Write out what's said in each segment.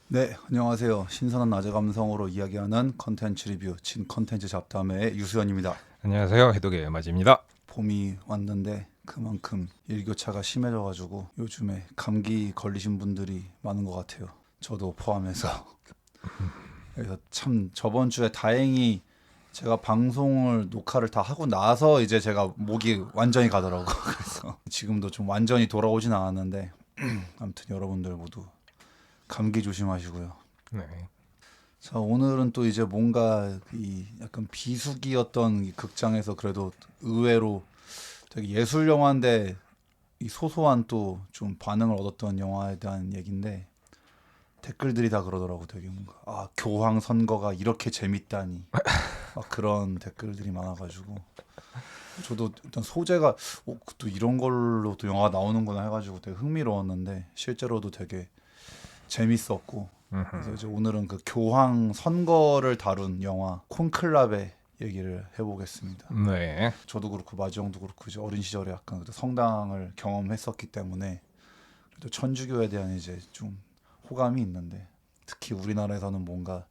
네, 안녕하세요. 신선한 낮의 감성으로 이야기하는 컨텐츠 리뷰 진 컨텐츠 잡담의 유수연입니다. 안녕하세요. 해독의 맞입니다. 봄이 왔는데 그만큼 일교차가 심해져가지고 요즘에 감기 걸리신 분들이 많은 것 같아요. 저도 포함해서. 그래서 참 저번 주에 다행히 제가 방송을 녹화를 다 하고 나서 이제 제가 목이 완전히 가더라고. 그래서 지금도 좀 완전히 돌아오진 않았는데 아무튼 여러분들 모두 감기 조심하시고요. 네. 자, 오늘은 또 이제 뭔가 이 약간 비수기였던 이 극장에서 그래도 의외로 되게 예술 영화인데 이 소소한 또 좀 반응을 얻었던 영화에 대한 얘기인데 댓글들이 다 그러더라고. 되게 뭔가 교황 선거가 이렇게 재밌다니 막 그런 댓글들이 많아가지고 저도 일단 소재가 또 이런 걸로 또 영화가 나오는구나 해가지고 되게 흥미로웠는데 실제로도 되게 재밌었고 그래서 이제 오늘은 그 교황 선거를 다룬 영화 콘클라베 얘기를 해보겠습니다. 네. 저도 그렇고 마지 형도 그렇고 이제 어린 시절에 약간 그래도 성당을 경험했었기 때문에 그래도 천주교에 대한 이제 좀 호감이 있는데 특히 우리나라에서는 뭔가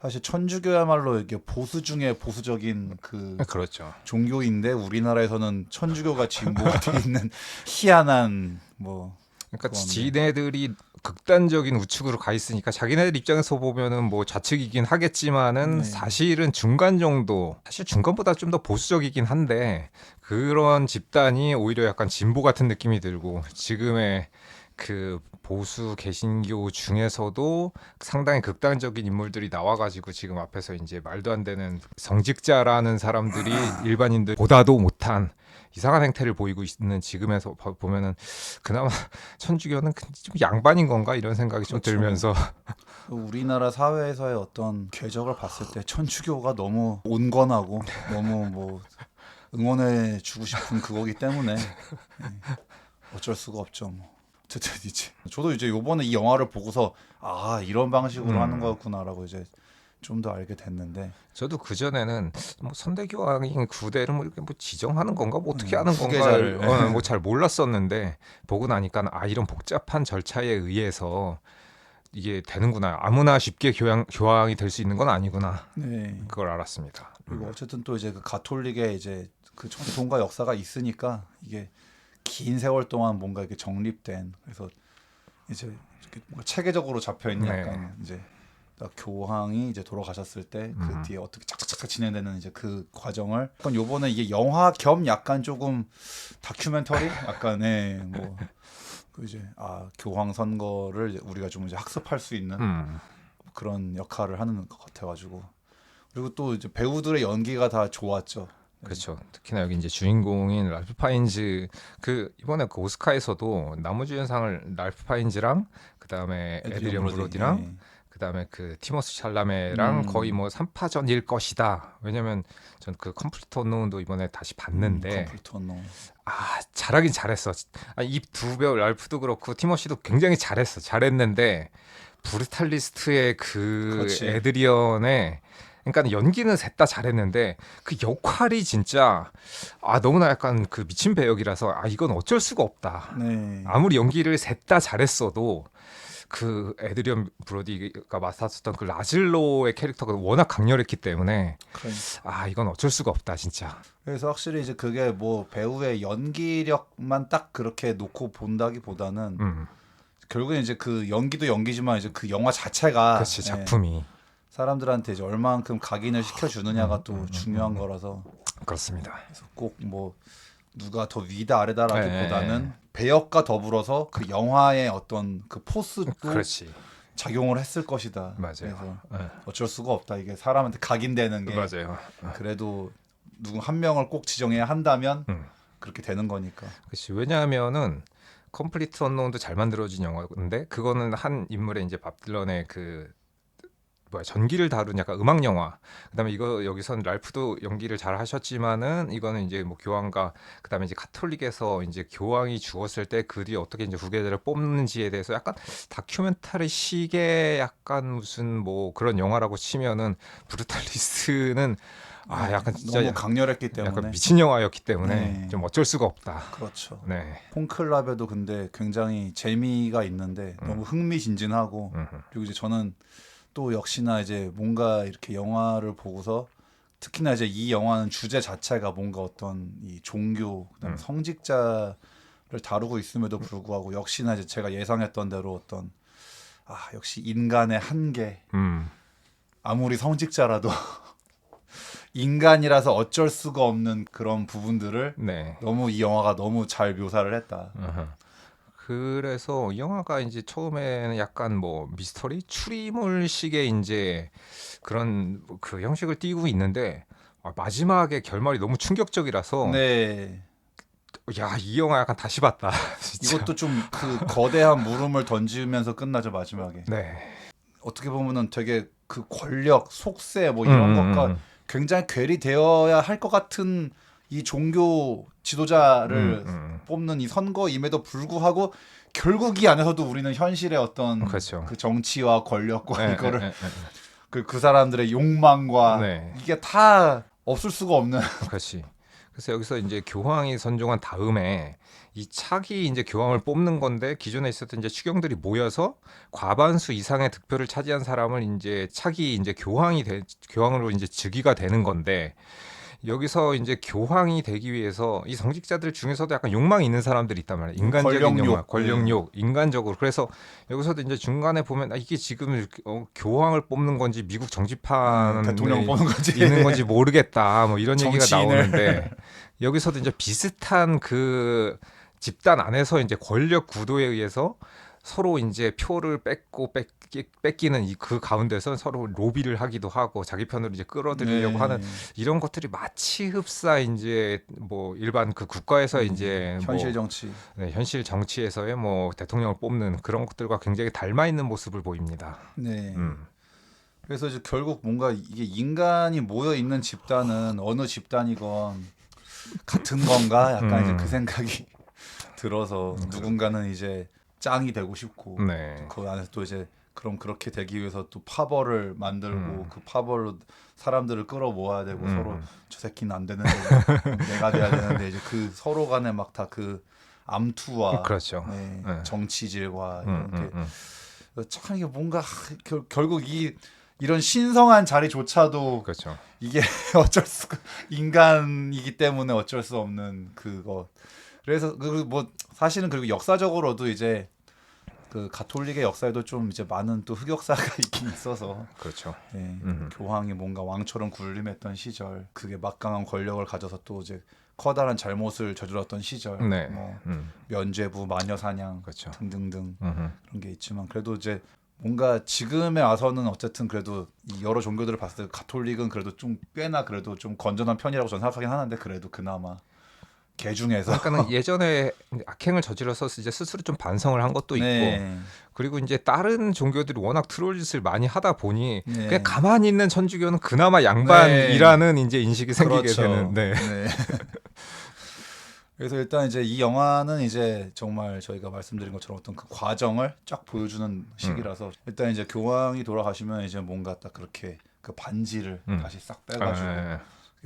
사실 천주교야말로 이게 보수 중에 보수적인 그 그렇죠. 종교인데 우리나라에서는 천주교가 진보가 돼 있는 희한한 뭐 그러니까 그건데 지네들이 극단적인 우측으로 가 있으니까 자기네들 입장에서 보면은 뭐 좌측이긴 하겠지만은 네. 사실은 중간 정도, 사실 중간보다 좀 더 보수적이긴 한데 그런 집단이 오히려 약간 진보 같은 느낌이 들고 지금의 그 보수 개신교 중에서도 상당히 극단적인 인물들이 나와가지고 지금 앞에서 이제 말도 안 되는 성직자라는 사람들이 일반인들보다도 못한 이상한 행태를 보이고 있는 지금에서 보면은 그나마 천주교는 좀 양반인 건가 이런 생각이 좀 그렇죠. 들면서 우리나라 사회에서의 어떤 궤적을 봤을 때 천주교가 너무 온건하고 너무 뭐 응원해 주고 싶은 그거기 때문에 어쩔 수가 없죠. 뭐. 어쨌든 이제 저도 이제 요번에 이 영화를 보고서 이런 방식으로 하는 음, 거였구나라고 이제 좀 더 알게 됐는데 저도 그 전에는 뭐 선대교황이 구대를 뭐 이렇게 뭐 지정하는 건가 뭐 어떻게 하는 건가를 후계자를 뭐 잘 몰랐었는데 보고 나니까 이런 복잡한 절차에 의해서 이게 되는구나, 아무나 쉽게 교황이 될 수 있는 건 아니구나, 네. 그걸 알았습니다. 그리고 어쨌든 또 이제 그 가톨릭의 이제 그 전통과 역사가 있으니까 이게 긴 세월 동안 뭔가 이렇게 정립된 그래서 이제 이렇게 뭔가 체계적으로 잡혀 있는 네. 약간 이제 딱 교황이 이제 돌아가셨을 때 그 뒤에 어떻게 착착착 진행되는 이제 그 과정을 약간 요번에 이게 영화 겸 약간 조금 다큐멘터리 약간의 뭐그 이제 교황 선거를 이제 우리가 좀 이제 학습할 수 있는 음, 그런 역할을 하는 것 같아가지고 그리고 또 이제 배우들의 연기가 다 좋았죠. 네. 그렇죠. 특히나 여기 이제 주인공인 랄프 파인즈, 그 이번에 그 오스카에서도 나무주연상을 랄프 파인즈랑 그 다음에 에드리언 에드리언 브로디. 브로디랑 예. 그 다음에 그 티모시 샬라메랑 거의 음, 뭐 3파전일 것이다. 왜냐면 전 그 컴플리트 언노운도 이번에 다시 봤는데 컴플리트 언노운. 잘하긴 잘했어. 이 두 배우 랄프도 그렇고 티모시도 굉장히 잘했는데 브루탈리스트의 그 그렇지. 에드리언의, 그러니까 연기는 셋 다 잘했는데 그 역할이 진짜 너무나 약간 그 미친 배역이라서 이건 어쩔 수가 없다. 네. 아무리 연기를 셋 다 잘했어도 그 에드리언 브로디가 맡았었던 그 라즐로의 캐릭터가 워낙 강렬했기 때문에 그러니까. 이건 어쩔 수가 없다 진짜. 그래서 확실히 이제 그게 뭐 배우의 연기력만 딱 그렇게 놓고 본다기보다는 음, 결국엔 이제 그 연기도 연기지만 이제 그 영화 자체가 그렇지 작품이. 사람들한테 이제 얼만큼 각인을 음, 시켜주느냐가 또 중요한 거라서 그렇습니다. 그래서 꼭 뭐 누가 더 위다 예, 예, 아래다라기보다는 배역과 더불어서 그 영화의 어떤 그 포스도 그렇지. 작용을 했을 것이다. 맞아요. 그래서 예, 어쩔 수가 없다. 이게 사람한테 각인되는 게 맞아요. 그래도 누구 한 명을 꼭 지정해야 한다면 음. 그렇게 되는 거니까. 그렇지. 왜냐하면은 컴플리트 언노운도 잘 만들어진 영화인데 그거는 한 인물의 이제 밥 딜런의 그 전기를 다룬 약간 음악 영화. 그다음에 이거 여기선 랄프도 연기를 잘 하셨지만은 이거는 이제 뭐 교황과 그다음에 이제 가톨릭에서 이제 교황이 죽었을 때 그 뒤에 어떻게 이제 후계자를 뽑는지에 대해서 약간 다큐멘터리 식의 약간 무슨 뭐 그런 영화라고 치면은 브루탈리스트는 아 약간 진짜 너무 강렬했기 약간 때문에. 미친 영화였기 때문에 네. 좀 어쩔 수가 없다. 그렇죠. 네. 콘클라베도 근데 굉장히 재미가 있는데 너무 흥미진진하고, 그리고 이제 저는 또 역시나 이제 뭔가 이렇게 영화를 보고서 특히나 이제 이 영화는 주제 자체가 뭔가 어떤 이 종교, 그다음에 성직자를 다루고 있음에도 불구하고 역시나 이제 제가 예상했던 대로 어떤 역시 인간의 한계, 음. 아무리 성직자라도 인간이라서 어쩔 수가 없는 그런 부분들을 네. 너무 이 영화가 너무 잘 묘사를 했다. 그래서 이 영화가 이제 처음에는 약간 뭐 미스터리 추리물식의 이제 그런 그 형식을 띠고 있는데 마지막에 결말이 너무 충격적이라서 네. 야, 이 영화 약간 다시 봤다. 진짜. 이것도 좀 그 거대한 물음을 던지면서 끝나죠 마지막에. 네. 어떻게 보면은 되게 그 권력, 속세 뭐 이런 것과 굉장히 괴리되어야 할 것 같은 이 종교 지도자를 뽑는 이 선거임에도 불구하고 결국 이 안에서도 우리는 현실의 어떤 그렇죠. 그 정치와 권력과 네, 이거를 네, 네, 그 사람들의 욕망과 네. 이게 다 없을 수가 없는. 그렇지. 그래서 여기서 이제 교황이 선종한 다음에 이 차기 이제 교황을 뽑는 건데 기존에 있었던 이제 추경들이 모여서 과반수 이상의 득표를 차지한 사람을 이제 차기 이제 교황으로 이제 즉위가 되는 건데 여기서 이제 교황이 되기 위해서 이 성직자들 중에서도 약간 욕망이 있는 사람들이 있단 말이에요. 인간적인 권력욕. 욕망, 권력욕, 인간적으로. 그래서 여기서도 이제 중간에 보면 이게 지금 교황을 뽑는 건지 미국 정치판에 대통령 뽑는 거지. 있는 건지 모르겠다. 뭐 이런 얘기가 정치인을. 나오는데 여기서도 이제 비슷한 그 집단 안에서 이제 권력 구도에 의해서 서로 이제 표를 뺏기는 그 가운데서 서로 로비를 하기도 하고 자기 편으로 이제 끌어들이려고 네. 하는 이런 것들이 마치 흡사 이제 뭐 일반 그 국가에서 이제 현실 뭐 정치. 네, 현실 정치에서의 뭐 대통령을 뽑는 그런 것들과 굉장히 닮아 있는 모습을 보입니다. 네. 음. 그래서 이제 결국 뭔가 이게 인간이 모여 있는 집단은 어느 집단이건 같은 건가? 약간 이제 그 생각이 들어서 누군가는 이제 짱이 되고 싶고 네. 그 안에서 또 이제 그럼 그렇게 되기 위해서 또 파벌을 만들고 그 파벌로 사람들을 끌어 모아야 되고 서로 저 새끼는 안 되는데 내가 돼야 되는데 이제 그 서로 간에 막 다 그 암투와 그렇죠. 네, 네. 정치질과 이런 게 참 이게 뭔가 결국 이런 신성한 자리조차도 그렇죠. 이게 어쩔 수가 인간이기 때문에 어쩔 수 없는 그거. 그래서 뭐 사실은 그리고 역사적으로도 이제 그 가톨릭의 역사에도 좀 이제 많은 또 흑역사가 있긴 있어서 그렇죠. 예, 교황이 뭔가 왕처럼 군림했던 시절, 그게 막강한 권력을 가져서 또 이제 커다란 잘못을 저질렀던 시절, 네. 뭐 면죄부, 마녀사냥 그렇죠. 등등등 그런 게 있지만 그래도 이제 뭔가 지금에 와서는 어쨌든 그래도 이 여러 종교들을 봤을 때 가톨릭은 그래도 좀 꽤나 그래도 좀 건전한 편이라고 저는 생각하긴 하는데 그래도 그나마 개 중에서 그러니까는 예전에 악행을 저질러서 이제 스스로 좀 반성을 한 것도 있고 네. 그리고 이제 다른 종교들이 워낙 트롤짓을 많이 하다 보니 네. 그냥 가만히 있는 천주교는 그나마 양반이라는 이제 인식이 생기게 그렇죠. 되는. 네. 네. 그래서 일단 이제 이 영화는 이제 정말 저희가 말씀드린 것처럼 어떤 그 과정을 쫙 보여주는 시기라서 일단 이제 교황이 돌아가시면 이제 뭔가 딱 그렇게 그 반지를 다시 싹 빼가지고 아,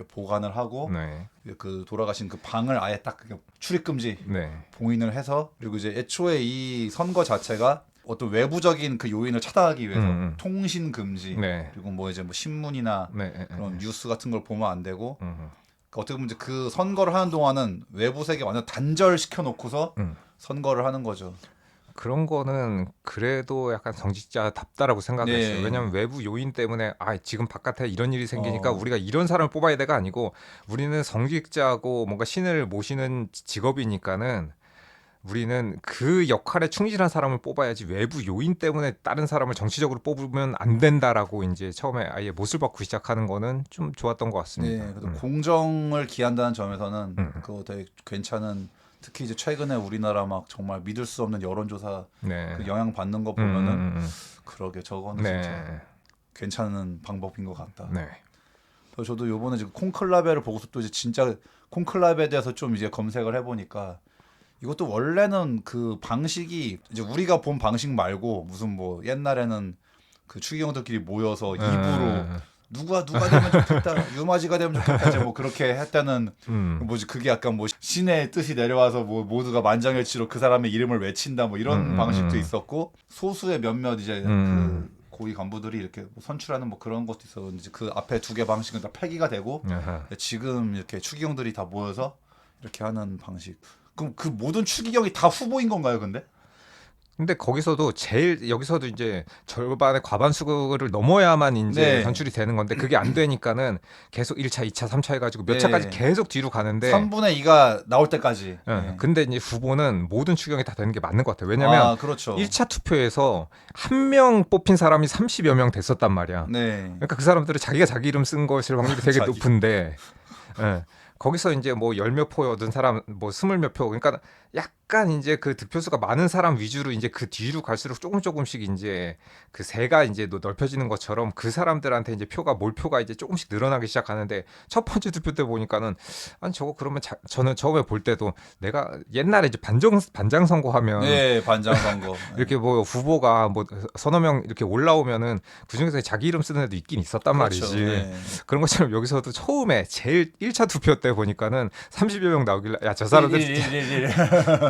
보관을 하고 네. 그 돌아가신 그 방을 아예 딱 출입 금지 네. 봉인을 해서 그리고 이제 애초에 이 선거 자체가 어떤 외부적인 그 요인을 차단하기 위해서 통신 금지 네. 그리고 뭐 이제 뭐 신문이나 네. 그런 뉴스 같은 걸 보면 안 되고 음. 그러니까 어떻게 보면 이제 그 선거를 하는 동안은 외부 세계 완전 단절시켜 놓고서 선거를 하는 거죠. 그런 거는 그래도 약간 정직자답다라고 생각했어요. 네. 왜냐하면 외부 요인 때문에 지금 바깥에 이런 일이 생기니까 어. 우리가 이런 사람을 뽑아야 돼가 아니고 우리는 성직자고 뭔가 신을 모시는 직업이니까는 우리는 그 역할에 충실한 사람을 뽑아야지 외부 요인 때문에 다른 사람을 정치적으로 뽑으면 안 된다라고 이제 처음에 아예 못을 박고 시작하는 거는 좀 좋았던 것 같습니다. 네, 그래서 공정을 기한다는 점에서는 그거 되게 괜찮은. 특히 이제 최근에 우리나라 막 정말 믿을 수 없는 여론조사 네. 그 영향 받는 거 보면은 그러게 저거는 네. 진짜 괜찮은 방법인 것 같다. 네. 그래서 저도 요번에 지금 콘클라베를 보고서 또 이제 진짜 콘클라베에 대해서 좀 이제 검색을 해보니까 이것도 원래는 그 방식이 이제 우리가 본 방식 말고 무슨 뭐 옛날에는 그 추기경들끼리 모여서 입으로 누가 되면 좋겠다, 유마지가 되면 좋겠다, 이제 뭐 그렇게 했다는 뭐지 그게 약간 뭐 신의 뜻이 내려와서 뭐 모두가 만장일치로 그 사람의 이름을 외친다 뭐 이런 방식도 있었고 소수의 몇몇 이제 그 고위 간부들이 이렇게 뭐 선출하는 뭐 그런 것도 있었는데 그 앞에 두 개 방식은 다 폐기가 되고 지금 이렇게 추기경들이 다 모여서 이렇게 하는 방식. 그럼 그 모든 추기경이 다 후보인 건가요, 근데? 근데 거기서도 제일 여기서도 이제 절반의 과반수를 넘어야만 이제 네. 선출이 되는 건데 그게 안 되니까는 계속 1차, 2차, 3차 해가지고 몇 네. 차까지 계속 뒤로 가는데 3분의 2가 나올 때까지. 예, 네. 근데 이제 후보는 모든 추경이 다 되는 게 맞는 것 같아요. 왜냐면 그렇죠. 1차 투표에서 한 명 뽑힌 사람이 30여 명 됐었단 말이야. 네. 그러니까 그 사람들은 자기가 자기 이름 쓴 것일 확률이 되게 자기. 높은데 예, 거기서 이제 뭐 10몇 표 얻은 사람 뭐 20몇 표 그러니까 약간 이제 그 득표수가 많은 사람 위주로 이제 그 뒤로 갈수록 조금씩 이제 그 세가 이제 넓혀지는 것처럼 그 사람들한테 이제 몰표가 이제 조금씩 늘어나기 시작하는데 첫 번째 투표 때 보니까는 아니 저거 그러면 저는 처음에 볼 때도 내가 옛날에 이제 반장 선거하면 네, 반장 선거. 이렇게 뭐 후보가 뭐 서너 명 이렇게 올라오면은 그 중에서 자기 이름 쓰는 애도 있긴 있었단 그렇죠. 말이지. 네. 그런 것처럼 여기서도 처음에 제일 1차 투표 때 보니까는 30여 명 나오길래 야 저 사람들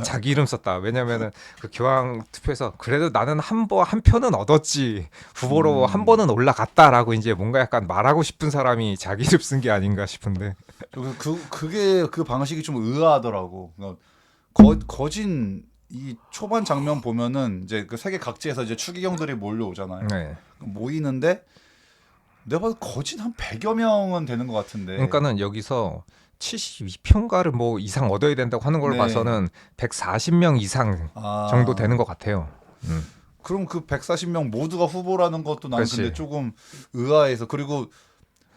자기 이름 썼다. 왜냐면은 그 교황 투표에서 그래도 나는 한 표는 얻었지. 후보로 한 번은 올라갔다라고 이제 뭔가 약간 말하고 싶은 사람이 자기 이름 쓴 게 아닌가 싶은데. 그게 그 방식이 좀 의아하더라고. 그러니까 거진 이 초반 장면 보면은 이제 그 세계 각지에서 이제 추기경들이 몰려오잖아요. 네. 모이는데 내가 봐도 거진 한 100여 명은 되는 것 같은데. 그러니까는 여기서 72평가를 뭐 이상 얻어야 된다고 하는 걸 네. 봐서는 140명 이상 정도 되는 것 같아요. 그럼 그 140명 모두가 후보라는 것도 나는 그렇지. 근데 조금 의아해서 그리고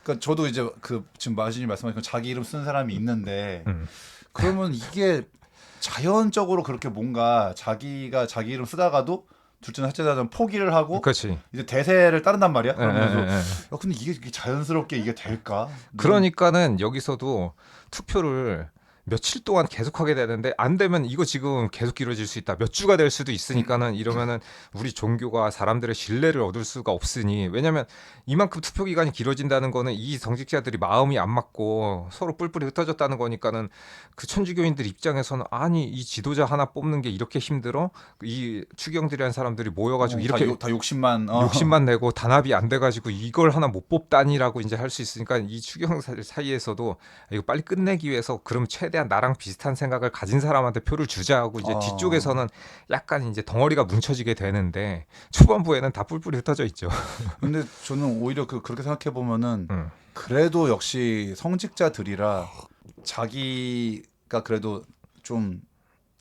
그러니까 저도 이제 그 지금 마신이 말씀하신 자기 이름 쓴 사람이 있는데 그러면 이게 자연적으로 그렇게 뭔가 자기가 자기 이름 쓰다가도 둘째나 셋째나 포기를 하고 그렇지. 이제 대세를 따른단 말이야. 그러면서 예. 야, 근데 이게 자연스럽게 이게 될까? 그러니까는 여기서도 투표를 며칠 동안 계속하게 되는데 안 되면 이거 지금 계속 길어질 수 있다. 몇 주가 될 수도 있으니까는 이러면은 우리 종교가 사람들의 신뢰를 얻을 수가 없으니 왜냐면 이만큼 투표 기간이 길어진다는 거는 이 정직자들이 마음이 안 맞고 서로 뿔뿔이 흩어졌다는 거니까는 그 천주교인들 입장에서는 아니 이 지도자 하나 뽑는 게 이렇게 힘들어? 이 추경들이란 사람들이 모여가지고 이렇게 다 욕심만 욕심만 내고 단합이 안 돼가지고 이걸 하나 못 뽑다니라고 이제 할 수 있으니까 이 추경사들 사이에서도 이거 빨리 끝내기 위해서 그럼 최대한 나랑 비슷한 생각을 가진 사람한테 표를 주자고 이제 뒤쪽에서는 약간 이제 덩어리가 뭉쳐지게 되는데 초반부에는 다 뿔뿔이 흩어져 있죠. 근데 저는 오히려 그렇게 생각해 보면은 그래도 역시 성직자들이라 자기가 그래도 좀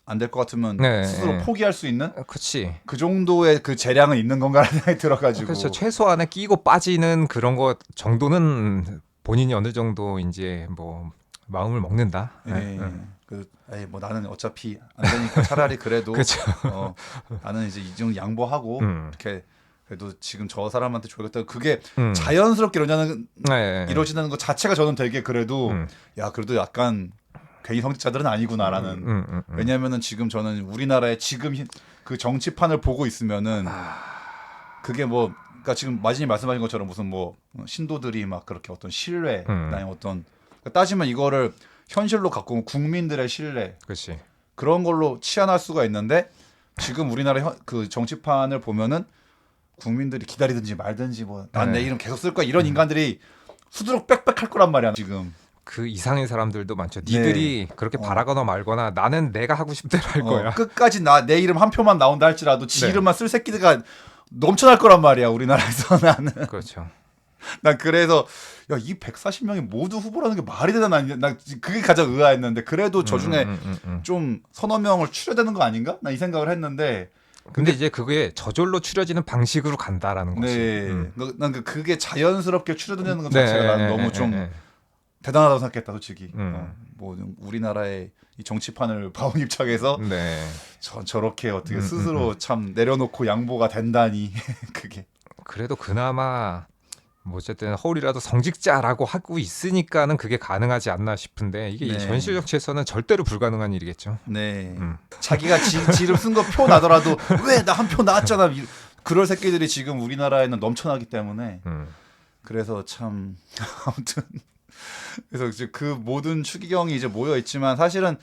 안 될 것 같으면 네, 스스로 네. 포기할 수 있는 그렇지. 그 정도의 그 재량은 있는 건가라는 생각이 들어가지고. 그렇죠. 최소한의 끼고 빠지는 그런 것 정도는 본인이 어느 정도 이제 뭐 마음을 먹는다. 예. 뭐 나는 어차피 안 되니까 차라리 그래도 그렇죠. 나는 이제 이 정도 양보하고 이렇게 그래도 지금 저 사람한테 줘야겠다. 그게 자연스럽게 이루어지는 것 자체가 저는 되게 그래도 야 그래도 약간 괜히 성직자들은 아니구나라는. 왜냐하면은 지금 저는 우리나라의 지금 그 정치판을 보고 있으면은 그게 뭐 그러니까 지금 마진이 말씀하신 것처럼 무슨 뭐 신도들이 막 그렇게 어떤 신뢰, 그다음에 어떤 그러니까 따지면 이거를 현실로 갖고 오면 국민들의 신뢰, 그렇지. 그런 걸로 치환할 수가 있는데 지금 우리나라 그 정치판을 보면은 국민들이 기다리든지 말든지 뭐 난 내 이름 계속 쓸 거야 이런 인간들이 수두룩 빽빽할 거란 말이야 지금. 그 이상의 사람들도 많죠. 니들이 그렇게 바라거나 말거나 나는 내가 하고 싶은 대로 할 거야. 끝까지 내 이름 한 표만 나온다 할지라도 지 네. 이름만 쓸 새끼들가 넘쳐날 거란 말이야 우리나라에서. 나는 그렇죠. 난 그래서 야 이 140명이 모두 후보라는 게 말이 되나 난 그게 가장 의아했는데 그래도 저 중에 좀 서너 명을 추려되는 거 아닌가? 난 이 생각을 했는데 근데 이제 그게 저절로 추려지는 방식으로 간다라는 거지. 네. 난 그게 자연스럽게 추려되는 것 자체가 난 너무 좀 대단하다고 생각했다 솔직히. 뭐 우리나라의 이 정치판을 봐온 입장에서 네. 저렇게 어떻게 스스로 참 내려놓고 양보가 된다니 그게. 그래도 그나마 뭐 어쨌든 허울이라도 성직자라고 하고 있으니까는 그게 가능하지 않나 싶은데 이게 네. 이 현실 정치에서는 절대로 불가능한 일이겠죠. 네. 자기가 지름 쓴 거 표 나더라도 왜 나 한 표 나왔잖아. 그럴 새끼들이 지금 우리나라에는 넘쳐나기 때문에 그래서 참 아무튼 그래서 이제 그 모든 추기경이 이제 모여 있지만 사실은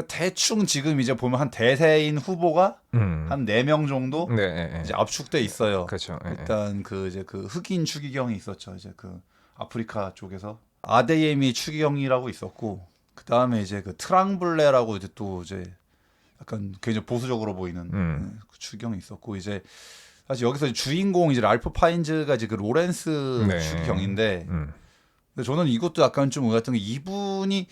대충 지금 이제 보면 한 대세인 후보가 한 4명 정도 네, 예, 예. 이제 압축돼 있어요. 그렇죠. 예, 예. 일단 그 이제 그 흑인 추기경이 있었죠. 이제 그 아프리카 쪽에서 아데예미 추기경이라고 있었고 그 다음에 이제 그 트랑블레라고 이제 또 이제 약간 굉장히 보수적으로 보이는 그 추기경이 있었고 이제 사실 여기서 주인공 이제 랄프 파인즈가 이제 그 로렌스 네. 추기경인데 근데 저는 이것도 약간 좀 의아했던 게 이분이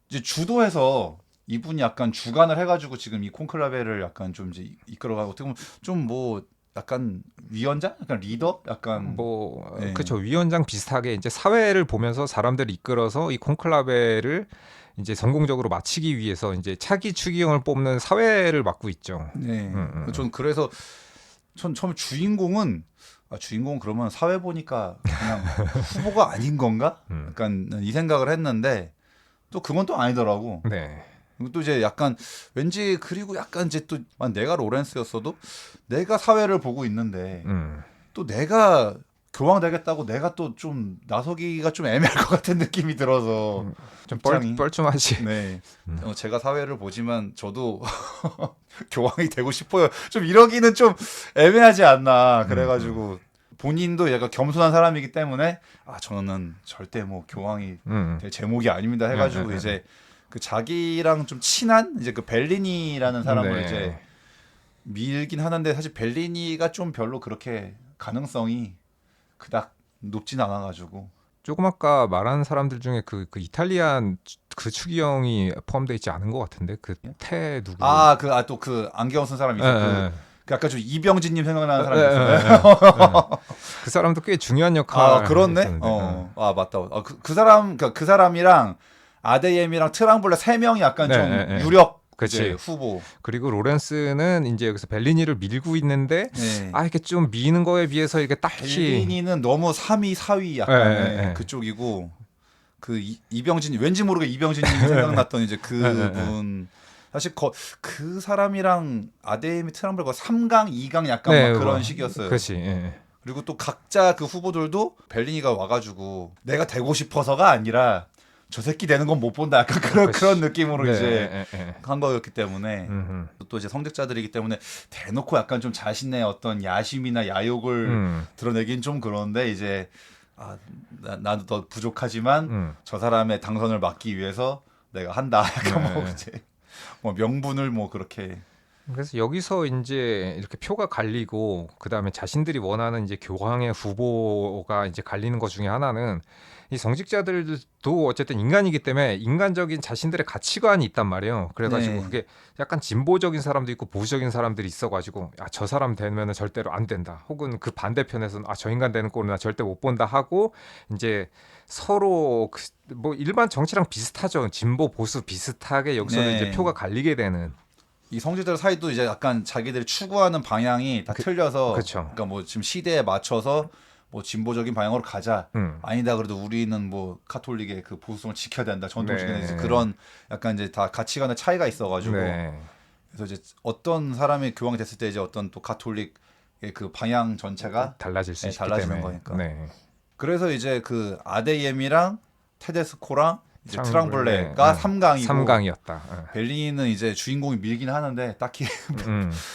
이제 주도해서 이분이 약간 주관을 해가지고 지금 이 콘클라베를 약간 좀 이제 이끌어가고 어떻게 보면 좀 뭐 약간 위원장, 약간 리더, 약간 뭐 네. 그렇죠. 위원장 비슷하게 이제 사회를 보면서 사람들을 이끌어서 이 콘클라베를 이제 성공적으로 마치기 위해서 이제 차기 추기경을 뽑는 사회를 맡고 있죠. 네. 전 그래서 전 처음에 주인공은 주인공은 그러면 사회 보니까 그냥 후보가 아닌 건가? 약간 이 생각을 했는데 또 그건 또 아니더라고. 네. 그리고 또 이제 약간 왠지 그리고 약간 이제 또 내가 로렌스였어도 내가 사회를 보고 있는데 또 내가 교황되겠다고 내가 또 좀 나서기가 좀 애매할 것 같은 느낌이 들어서 좀 입장이. 뻘쭘하지. 네. 제가 사회를 보지만 저도 교황이 되고 싶어요. 좀 이러기는 좀 애매하지 않나. 그래가지고 본인도 약간 겸손한 사람이기 때문에 저는 절대 뭐 교황이 될 제목이 아닙니다. 해가지고 이제 그 자기랑 좀 친한 이제 그 벨리니라는 사람을 네. 이제 밀긴 하는데 사실 벨리니가 좀 별로 그렇게 가능성이 그닥 높진 않아가지고. 조금 아까 말한 사람들 중에 그 이탈리안 그 추기경이 포함되어 있지 않은 것 같은데 그 태 누구? 또 그 안경 쓴 사람이 있어. 예, 그 약간 좀 이병진님 생각나는 예, 사람이 예, 있어요. 예, 예. 그 사람도 꽤 중요한 역할. 그렇네. 맞다. 그 사람, 그 사람이랑 아데옕이랑 트랑블레 3명이 약간 좀 유력 이제 후보. 그리고 로렌스는 이제 여기서 벨리니를 밀고 있는데 네. 이렇게 좀 미는 거에 비해서 이게 딱히 벨리니는 너무 3위, 4위 약간 그쪽이고 그 이병진 왠지 모르게 이병진님 생각났던 이제 그분. 사실 그 사람이랑 아데미 트럼블과 3강, 2강 약간 막 그런 식이었어요. 그렇지. 그리고 또 각자 그 후보들도 벨리니가 와가지고 내가 되고 싶어서가 아니라 저 새끼 되는 건 못 본다. 약간 그런 느낌으로 이제 한 거였기 때문에 또 이제 성직자들이기 때문에 대놓고 약간 좀 자신의 어떤 야심이나 야욕을 드러내긴 좀 그런데 이제 나도 더 부족하지만 저 사람의 당선을 막기 위해서 내가 한다. 약간 뭐 이제 뭐 명분을 뭐 그렇게. 그래서 여기서 이제 이렇게 표가 갈리고 그 다음에 자신들이 원하는 이제 교황의 후보가 이제 갈리는 것 중에 하나는 이 성직자들도 어쨌든 인간이기 때문에 인간적인 자신들의 가치관이 있단 말이에요. 그래가지고 그게 약간 진보적인 사람도 있고 보수적인 사람들이 있어가지고 저 사람 되면은 절대로 안 된다. 혹은 그 반대편에서는 저 인간 되는 꼴은 나 절대 못 본다 하고 이제 서로 뭐 일반 정치랑 비슷하죠. 진보 보수 비슷하게 여기서는 이제 표가 갈리게 되는. 이 성직자들 사이도 이제 약간 자기들이 추구하는 방향이 다 틀려서, 그쵸. 그러니까 뭐 지금 시대에 맞춰서 뭐 진보적인 방향으로 가자. 아니다 그래도 우리는 뭐 카톨릭의 그 보수성을 지켜야 된다. 전통적인 그런 약간 이제 다 가치관의 차이가 있어가지고 그래서 이제 어떤 사람이 교황이 됐을 때 이제 어떤 또 카톨릭의 그 방향 전체가 달라질 수 있기 달라지는 때문에. 거니까. 그래서 이제 그 아데옕이랑 테데스코랑 이제 트랑블레가 3강이고 3강이었다. 벨리니는 이제 주인공이 밀긴 하는데 딱히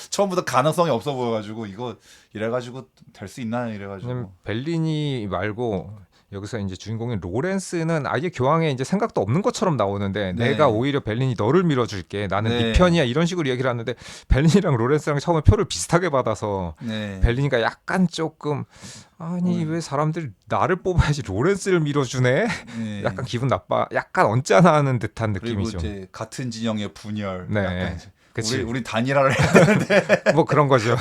처음부터 가능성이 없어 보여가지고 이거 이래가지고 될 수 있나 이래가지고. 벨리니 말고 여기서 이제 주인공인 로렌스는 아예 교황에 이제 생각도 없는 것처럼 나오는데 내가 오히려 벨리니 너를 밀어줄게 나는 네 편이야 이런 식으로 얘기를 하는데 벨리니랑 로렌스랑 처음에 표를 비슷하게 받아서 벨리니가 약간 조금 왜 사람들이 나를 뽑아야지 로렌스를 밀어주네 약간 기분 나빠 약간 언짢아하는 듯한 느낌이죠. 그리고 이제 같은 진영의 분열. 그치. 우리 단일화를 해야 되는데 뭐 그런 거죠.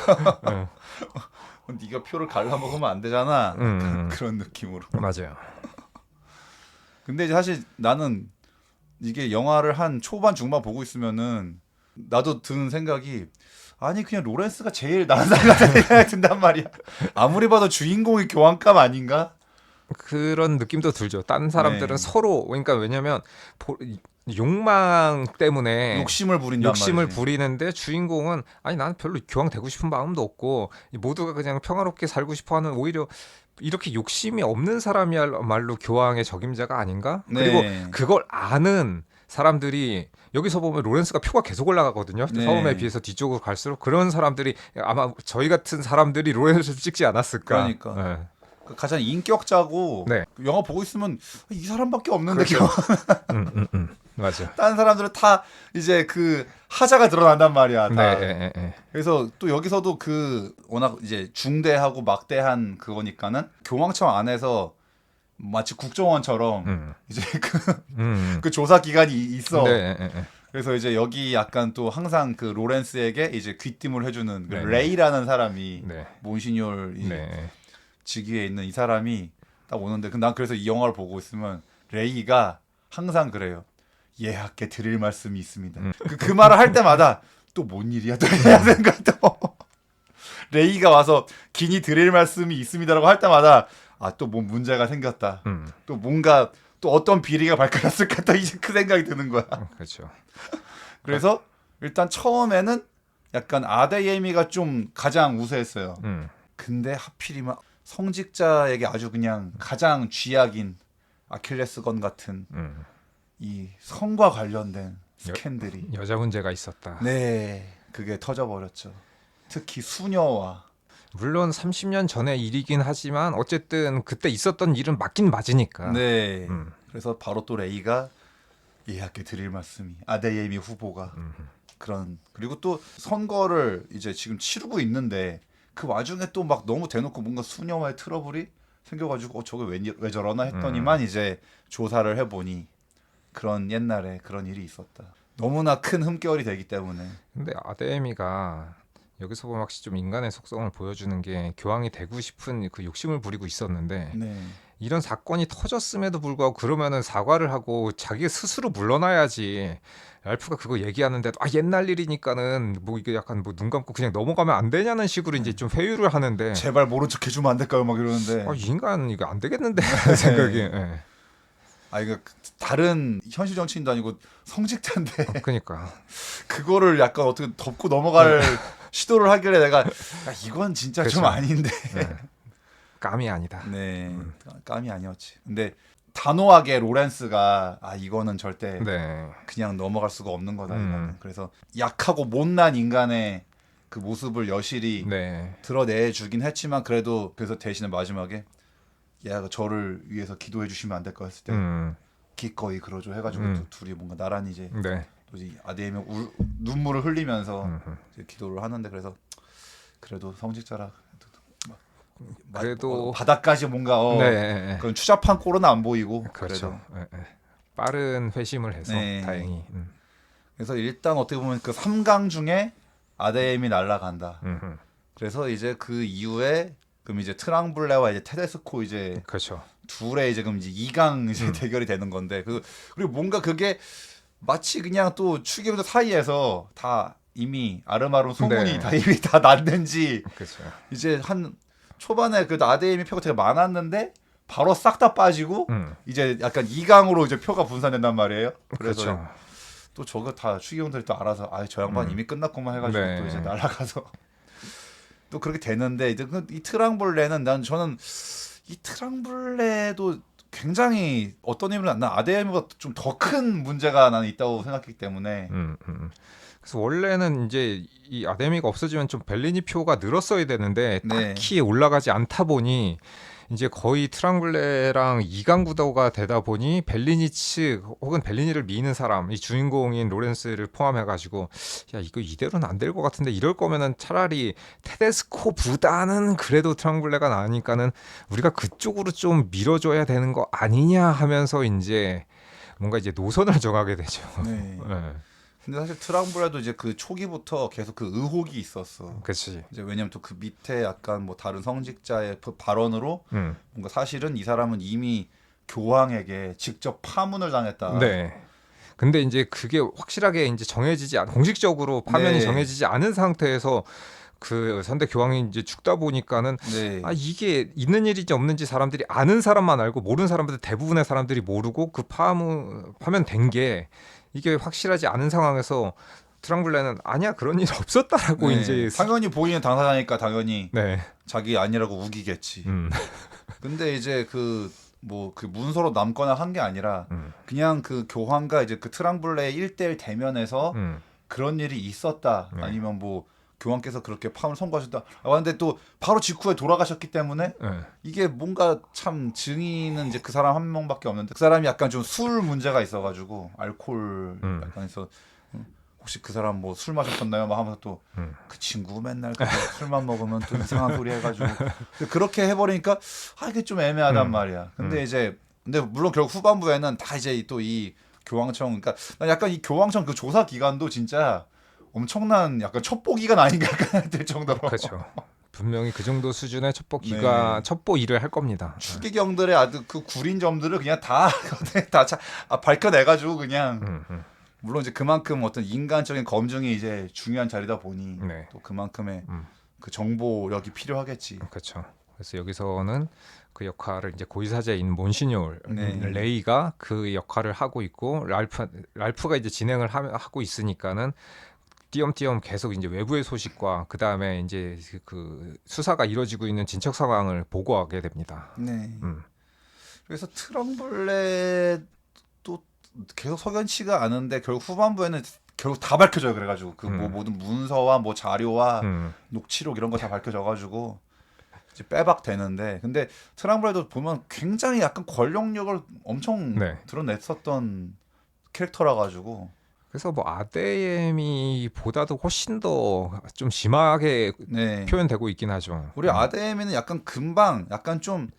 네가 표를 갈라먹으면 안 되잖아. 그런 느낌으로. 맞아요. 근데 이제 사실 나는 이게 영화를 한 초반 중반 보고 있으면은 나도 드는 생각이 그냥 로렌스가 제일 나은 사람 같은 생각이 든단 말이야. 아무리 봐도 주인공이 교황감 아닌가? 그런 느낌도 들죠. 딴 사람들은 네. 서로 그러니까 왜냐면 욕망 때문에 욕심을 부린단 욕심을 말이지. 부리는데 주인공은 아니 나는 별로 교황 되고 싶은 마음도 없고 모두가 그냥 평화롭게 살고 싶어하는 오히려 이렇게 욕심이 없는 사람이야말로 교황의 적임자가 아닌가? 그리고 네. 그걸 아는 사람들이 여기서 보면 로렌스가 표가 계속 올라가거든요. 네. 처음에 비해서 뒤쪽으로 갈수록 그런 사람들이 아마 저희 같은 사람들이 로렌스를 찍지 않았을까? 그러니까. 네. 그 가장 인격자고 네. 그 영화 보고 있으면 이 사람밖에 없는데 그렇죠. 겨- 맞아. 다른 사람들은 다 이제 그 하자가 드러난단 말이야. 다. 네. 그래서 또 여기서도 그 워낙 이제 중대하고 막대한 그거니까는 교황청 안에서 마치 국정원처럼 이제 그 조사 기관이 있어. 네. 그래서 이제 여기 약간 또 항상 그 로렌스에게 이제 귀띔을 해주는 그 네. 레이라는 사람이 네. 몬시뇰 이 네. 직위에 있는 이 사람이 딱 오는데 난 그래서 이 영화를 보고 있으면 레이가 항상 그래요. 예하께 드릴 말씀이 있습니다. 그 말을 할 때마다 또 뭔 일이야 또 해야 생각도 레이가 와서 긴히 드릴 말씀이 있습니다라고 할 때마다 아 또 뭐 문제가 생겼다. 또 뭔가 또 어떤 비리가 발견했을까 또 이제 그 생각이 드는 거야. 그렇죠. 그래서 일단 처음에는 약간 아데예미가 좀 가장 우세했어요. 근데 하필이면 성직자에게 아주 그냥 가장 쥐약인 아킬레스건 같은 이 성과 관련된 스캔들이 여자 문제가 있었다. 네 그게 터져버렸죠. 특히 수녀와 물론 30년 전의 일이긴 하지만 어쨌든 그때 있었던 일은 맞긴 맞으니까. 네 그래서 바로 또 레이가 예하께 드릴 말씀이 아데예미 후보가 그런 그리고 또 선거를 이제 지금 치르고 있는데 그 와중에 또 막 너무 대놓고 뭔가 수녀와의 트러블이 생겨가지고 저게 왜 저러나 했더니만 이제 조사를 해보니 그런 옛날에 그런 일이 있었다. 너무나 큰 흠결이 되기 때문에. 근데 아데미가 여기서 보면 확실히 좀 인간의 속성을 보여주는 게 교황이 되고 싶은 그 욕심을 부리고 있었는데 네. 이런 사건이 터졌음에도 불구하고 그러면은 사과를 하고 자기 스스로 물러나야지. 랄프가 그거 얘기하는데도 아 옛날 일이니까는 뭐 이게 약간 뭐 눈 감고 그냥 넘어가면 안 되냐는 식으로 이제 좀 회유를 하는데 제발 모른 척 해주면 안 될까요? 막 이러는데. 이 인간 이거 안 되겠는데 생각이. 예. 아 이거 다른 현실 정치인도 아니고 성직자인데 그러니까 그거를 약간 어떻게 덮고 넘어갈 시도를 하길래 내가 야, 이건 진짜 좀 그쵸. 아닌데. 예. 감이 아니다. 네, 깜이 아니었지. 근데 단호하게 로렌스가 아 이거는 절대 네. 그냥 넘어갈 수가 없는 거다. 이거는. 그래서 약하고 못난 인간의 그 모습을 여실히 네. 드러내주긴 했지만 그래도 그래서 대신에 마지막에 야 저를 위해서 기도해 주시면 안 될까 했을 때 기꺼이 그러죠 해가지고 또 둘이 뭔가 나란히 이제 네. 또 이제 아데미 눈물을 흘리면서 이제 기도를 하는데 그래서 그래도 성직자라 그래도 바닥까지 뭔가 네. 그런 추잡한 꼴은 안 보이고 그렇죠. 그래도. 예. 빠른 회심을 해서 네. 다행히. 그래서 일단 어떻게 보면 그 3강 중에 아데임이 날아간다. 그래서 이제 그 이후에 그럼 이제 트랑블레와 이제 테데스코 이제 그렇죠. 둘의 이제 그럼 이제 2강 이제 대결이 되는 건데 그리고 뭔가 그게 마치 그냥 또 추기경제 사이에서 다 이미 아름아름 소문이 네. 다 이미 다 났는지 그렇죠. 이제 한 초반에 그 아데임이 표가 되게 많았는데 바로 싹 다 빠지고 이제 약간 2강으로 이제 표가 분산된단 말이에요. 그래서 그렇죠. 또 저거 다 추기경들이 또 알아서 아 저 양반 이미 끝났구만 해가지고 네. 또 이제 날아가서 또 그렇게 되는데 이제 이 트랑블레는 저는 이 트랑블레도 굉장히 어떤 의미로 난 아데임보다 좀 더 큰 문제가 나는 있다고 생각했기 때문에 그래서 원래는 이제 이 아데미가 없어지면 좀 벨리니 표가 늘었어야 되는데 네. 딱히 올라가지 않다 보니 이제 거의 트랑블레랑 2강 구도가 되다 보니 벨리니 측 혹은 벨리니를 미는 사람 이 주인공인 로렌스를 포함해가지고 야 이거 이대로는 안 될 것 같은데 이럴 거면은 차라리 테데스코보다는 그래도 트랑블레가 나으니까는 우리가 그쪽으로 좀 밀어줘야 되는 거 아니냐 하면서 이제 뭔가 이제 노선을 정하게 되죠. 네. 네. 근데 사실 트랑블레도 이제 그 초기부터 계속 그 의혹이 있었어. 그렇지. 이제 왜냐면 또 그 밑에 약간 뭐 다른 성직자의 그 발언으로 뭔가 사실은 이 사람은 이미 교황에게 직접 파문을 당했다. 네. 근데 이제 그게 확실하게 이제 정해지지 공식적으로 파면이 네. 정해지지 않은 상태에서 그 선대 교황이 이제 죽다 보니까는 네. 아 이게 있는 일인지 없는지 사람들이 아는 사람만 알고 모르는 사람들 대부분의 사람들이 모르고 그 파면된 게 이게 확실하지 않은 상황에서 트랑블레는 아니야 그런 일 없었다라고 네. 이제 당연히 본인은 당사자니까 당연히 네. 자기 아니라고 우기겠지. 음. 근데 이제 그 뭐 그 문서로 남거나 한 게 아니라 음. 그냥 그 교황과 이제 그 트랑블레의 1대1 대면에서 음. 그런 일이 있었다. 네. 아니면 뭐 교황께서 그렇게 파문을 선고하셨다. 아, 근데 또 바로 직후에 돌아가셨기 때문에 네. 이게 뭔가 참 증인은 이제 그 사람 한 명밖에 없는데 그 사람이 약간 좀 술 문제가 있어가지고 알코올 약간 해서 혹시 그 사람 뭐 술 마셨었나요? 막 하면서 또 그 친구 맨날 그 술만 먹으면 또 이상한 소리 해가지고 그렇게 해버리니까 아 이게 좀 애매하단 말이야. 근데 이제 근데 물론 결국 후반부에는 다 이제 또 이 교황청 그러니까 난 약간 이 교황청 그 조사 기간도 진짜 엄청난 약간 첩보 기간 아닌가 약간 될 정도로 그렇죠. 분명히 그 정도 수준의 네. 첩보 일을 할 겁니다. 추기경들의 아주 그 구린 점들을 그냥 다 다 밝혀내가지고 그냥 물론 이제 그만큼 어떤 인간적인 검증이 이제 중요한 자리다 보니 네. 또 그만큼의 그 정보력이 필요하겠지. 그렇죠. 그래서 여기서는 그 역할을 이제 고위사제인 몬시뇨 네. 레이가 그 역할을 하고 있고 랄프가 이제 진행을 하고 있으니까는 띄엄띄엄 계속 이제 외부의 소식과 그 다음에 이제 그 수사가 이루어지고 있는 진척 상황을 보고하게 됩니다. 네. 그래서 트럼블렛 또 계속 석연치가 않은데 결국 후반부에는 결국 다 밝혀져요. 그래가지고 그 뭐 모든 문서와 뭐 자료와 녹취록 이런 거 다 밝혀져가지고 이제 빼박 되는데 근데 트럼블렛도 보면 굉장히 약간 권력력을 엄청 네. 드러냈었던 캐릭터라 가지고 그래서 뭐 아데미 보다도 훨씬 더 좀 심하게 네. 표현되고 있긴 하죠. 우리 아데미는 약간 금방 약간 좀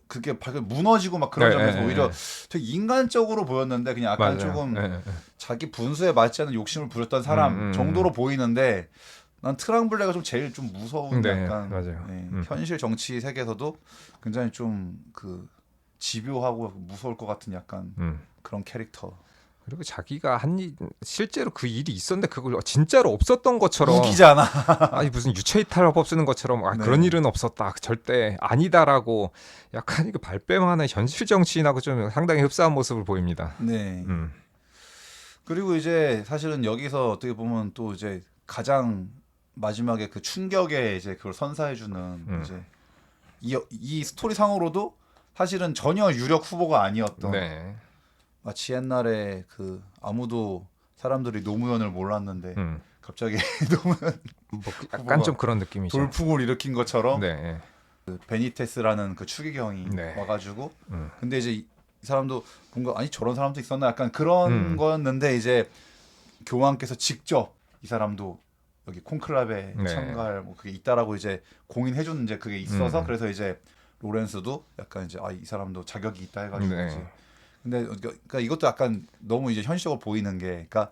그게 무너지고 막 그런 네, 점에서 네, 오히려 네. 되게 인간적으로 보였는데 그냥 약간 맞아요. 조금 네, 네. 자기 분수에 맞지 않는 욕심을 부렸던 사람 정도로 보이는데 난 트랑블레가 좀 제일 좀 무서운 네, 약간 맞아요. 네, 현실 정치 세계에서도 굉장히 좀 그 집요하고 무서울 것 같은 약간 그런 캐릭터. 그리고 자기가 실제로 그 일이 있었는데 그걸 진짜로 없었던 것처럼 우기잖아. 아니 무슨 유체이탈법 쓰는 것처럼 네. 그런 일은 없었다 절대 아니다라고 약간 이거 발뺌하는 현실 정치인하고 좀 상당히 흡사한 모습을 보입니다. 네. 그리고 이제 사실은 여기서 어떻게 보면 또 이제 가장 마지막에 그 충격에 이제 그걸 선사해주는 이제 이 스토리 상으로도 사실은 전혀 유력 후보가 아니었던 네. 마치 옛날에 그 아무도 사람들이 노무현을 몰랐는데 갑자기 노무현 뭐 약간 후보가 좀 그런 느낌이죠. 돌풍을 일으킨 것처럼 네. 그 베니테스라는 그 추기경이 네. 와가지고 근데 이제 이 사람도 뭔가 아니 저런 사람도 있었나 약간 그런 거였는데 이제 교황께서 직접 이 사람도 여기 콘클라베 네. 참가할 뭐 그게 있다라고 이제 공인해주는 이제 그게 있어서 그래서 이제 로렌스도 약간 이제 아 이 사람도 자격이 있다 해가지고 네. 이제 근데 그러니까 이것도 약간 너무 이제 현실적으로 보이는 게 그러니까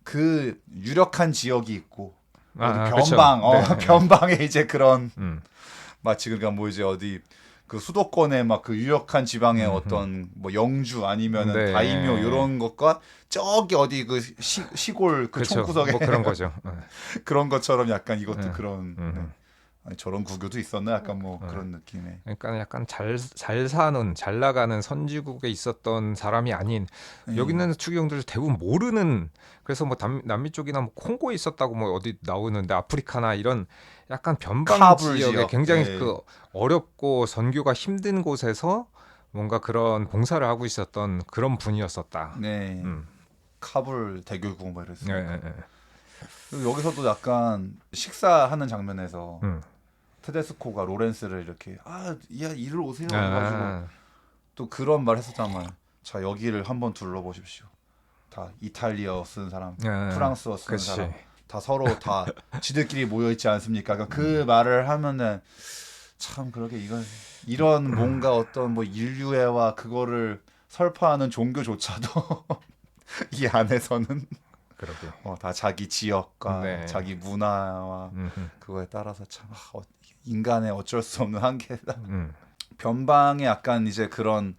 그 유력한 지역이 있고 어디 그쵸. 변방 네. 변방에 이제 그런 음. 마치 그러니까 뭐 이제 어디 그 수도권의 막 그 유력한 지방의 어떤 뭐 영주 아니면은 네. 다이묘 이런 것과 저기 어디 그 시골 그 그쵸. 총구석에 뭐 그런 거죠. 그런 것처럼 약간 이것도 네. 그런 네. 아니, 저런 구교도 있었나 약간 뭐 그런 느낌의 그러니까 약간 잘 사는 잘 나가는 선진국에 있었던 사람이 아닌 여기 있는 추기경들 대부분 모르는 그래서 뭐 남미 쪽이나 뭐 콩고에 있었다고 뭐 어디 나오는데 아프리카나 이런 약간 변방 카불 지역에 지역. 굉장히 네. 그 어렵고 선교가 힘든 곳에서 뭔가 그런 봉사를 하고 있었던 그런 분이었었다. 네. 카불 대교구 뭐 이랬어요. 네, 네. 그리고 여기서도 약간 식사하는 장면에서 테데스코가 로렌스를 이렇게 야 이리로 오세요 해가지고 또 그런 말 했었단 말이야. 자 여기를 한번 둘러보십시오. 다 이탈리아어 쓰는 사람, 프랑스어 쓰는 그치. 사람, 다 서로 다 지들끼리 모여 있지 않습니까? 그러니까 그 말을 하면은 참 그러게 이런 뭔가 어떤 뭐 인류애와 그거를 설파하는 종교조차도 이 안에서는 그러게. 다 자기 지역과 네. 자기 문화와 그거에 따라서 참 인간의 어쩔 수 없는 한계다. 변방에 약간 이제 그런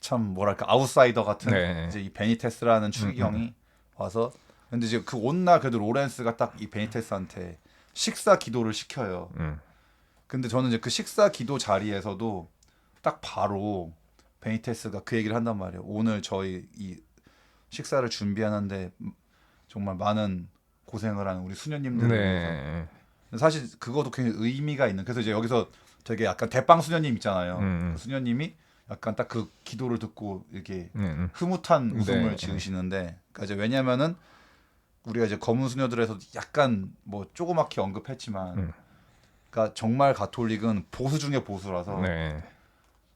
참 뭐랄까 아웃사이더 같은 네. 이제 이 베니테스라는 추기경이 와서 근데 이제 그 온 날 그래도 로렌스가 딱 이 베니테스한테 식사 기도를 시켜요. 근데 저는 이제 그 식사 기도 자리에서도 딱 바로 베니테스가 그 얘기를 한단 말이에요. 오늘 저희 이 식사를 준비하는데 정말 많은 고생을 하는 우리 수녀님들을 위해서. 네. 사실 그것도 굉장히 의미가 있는. 그래서 이제 여기서 되게 약간 대빵 수녀님 있잖아요. 그 수녀님이 약간 딱 그 기도를 듣고 이렇게 흐뭇한 웃음을 네. 지으시는데, 그러니까 이제 왜냐면은 우리가 이제 검은 수녀들에서도 약간 뭐 조그맣게 언급했지만, 그러니까 정말 가톨릭은 보수 중에 보수라서 네.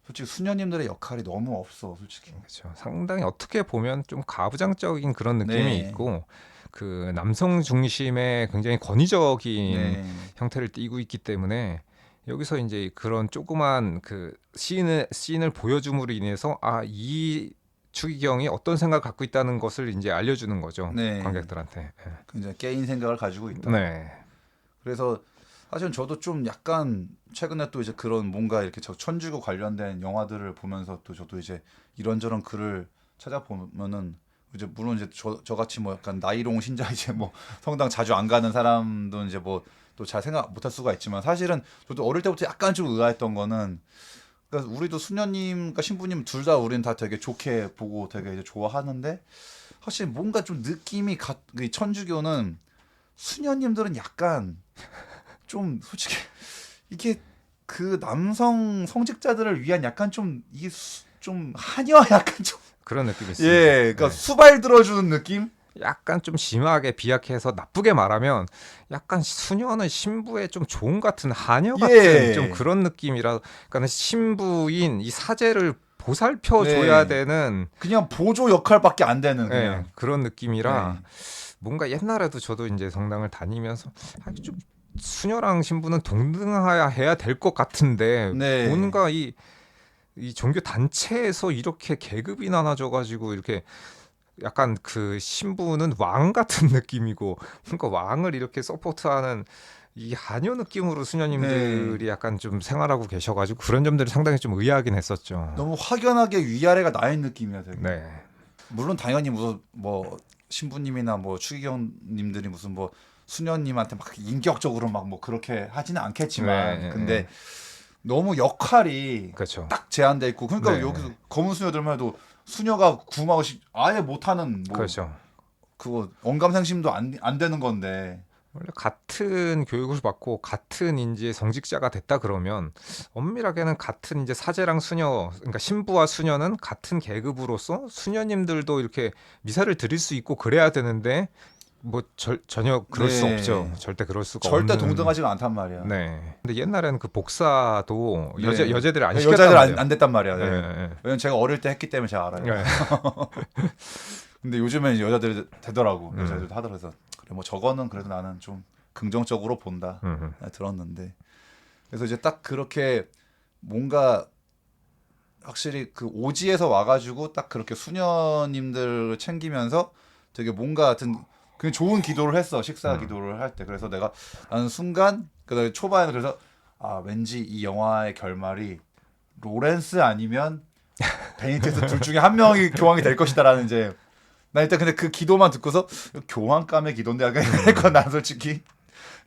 솔직히 수녀님들의 역할이 너무 없어, 솔직히. 그렇죠. 상당히 어떻게 보면 좀 가부장적인 그런 느낌이 네. 있고 그 남성 중심의 굉장히 권위적인 네. 형태를 띠고 있기 때문에 여기서 이제 그런 조그만 그 씬을 보여줌으로 인해서 이 추기경이 어떤 생각을 갖고 있다는 것을 이제 알려주는 거죠. 네. 관객들한테. 굉장히 깨인 생각을 가지고 있다. 네. 그래서 사실 저도 좀 약간 최근에 또 이제 그런 뭔가 이렇게 천주교 관련된 영화들을 보면서 또 저도 이제 이런저런 글을 찾아보면은 이제 물론 이제 저 같이 뭐 약간 나이롱 신자 이제 뭐 성당 자주 안 가는 사람도 이제 뭐 또 잘 생각 못할 수가 있지만, 사실은 저도 어릴 때부터 약간 좀 의아했던 거는, 그러니까 우리도 수녀님과 신부님 둘 다 우리는 다 되게 좋게 보고 되게 이제 좋아하는데, 사실 뭔가 좀 느낌이 이 천주교는 수녀님들은 약간 좀 솔직히 이게 그 남성 성직자들을 위한 약간 좀 이게 좀 하녀 약간 좀 그런 느낌이 있습니다. 예, 그러니까 네. 수발 들어주는 느낌? 약간 좀 심하게 비약해서 나쁘게 말하면 약간 수녀는 신부의 좀 종 같은 하녀 같은 예. 좀 그런 느낌이라, 그러니까 신부인 이 사제를 보살펴 줘야 네. 되는 그냥 보조 역할밖에 안 되는 예, 그냥. 그런 느낌이라 네. 뭔가 옛날에도 저도 이제 성당을 다니면서 좀 수녀랑 신부는 동등해야 될 것 같은데 네. 뭔가 이 종교 단체에서 이렇게 계급이 나눠져 가지고 이렇게 약간 그 신부는 왕 같은 느낌이고, 그러니까 왕을 이렇게 서포트하는 이 하녀 느낌으로 수녀님들이 네. 약간 좀 생활하고 계셔가지고 그런 점들이 상당히 좀 의아하긴 했었죠. 너무 확연하게 위아래가 나인 느낌이야 되게. 네, 물론 당연히 무슨 뭐 신부님이나 뭐 추기경님들이 무슨 뭐 수녀님한테 막 인격적으로 막 뭐 그렇게 하지는 않겠지만, 네, 근데 네. 너무 역할이 그렇죠. 딱 제한돼 있고, 그러니까 네. 여기서 검은 수녀들만 해도 수녀가 구마고시 아예 못하는 뭐 그렇죠. 그거 언감생심도 안 되는 건데. 원래 같은 교육을 받고 같은 이제 성직자가 됐다 그러면 엄밀하게는 같은 이제 사제랑 수녀, 그러니까 신부와 수녀는 같은 계급으로서 수녀님들도 이렇게 미사를 드릴 수 있고 그래야 되는데 뭐 전혀 그럴 수 네. 없죠. 절대 그럴 수가 절대 없는. 동등하지가 않단 말이야. 네. 근데 옛날에는 그 복사도 네. 여자들을 안 시켰단 여자들 말이에요. 안 됐단 말이야. 네. 네, 네. 왜냐면 제가 어릴 때 했기 때문에 제가 알아요. 네. 근데 요즘엔 여자들이 되더라고. 음. 여자들도 하더라고. 그래서 그래 뭐 저거는 그래도 나는 좀 긍정적으로 본다. 들었는데, 그래서 이제 딱 그렇게 뭔가 확실히 그 오지에서 와가지고 딱 그렇게 수녀님들을 챙기면서 되게 뭔가 하여튼 그냥 좋은 기도를 했어, 식사 기도를 할 때. 그래서 나는 순간 그 초반에 그래서 왠지 이 영화의 결말이 로렌스 아니면 베니테스 둘 중에 한 명이 교황이 될 것이다라는, 이제 나 일단 근데 그 기도만 듣고서 교황감의 기도인데 약간 이랬건 난 솔직히.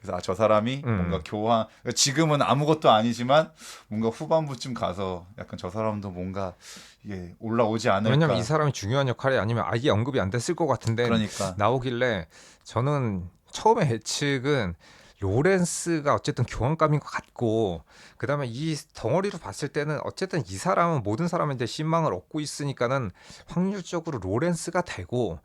그래서 저 사람이 뭔가 교황, 지금은 아무것도 아니지만 뭔가 후반부쯤 가서 약간 저 사람도 뭔가 이게 올라오지 않을까. 왜냐면 이 사람이 중요한 역할이 아니면 아예 언급이 안 됐을 것 같은데 그러니까. 나오길래 저는 처음에 예측은 로렌스가 어쨌든 교황감인 것 같고, 그다음에 이 덩어리로 봤을 때는 어쨌든 이 사람은 모든 사람한테 신망을 얻고 있으니까는 확률적으로 로렌스가 되고,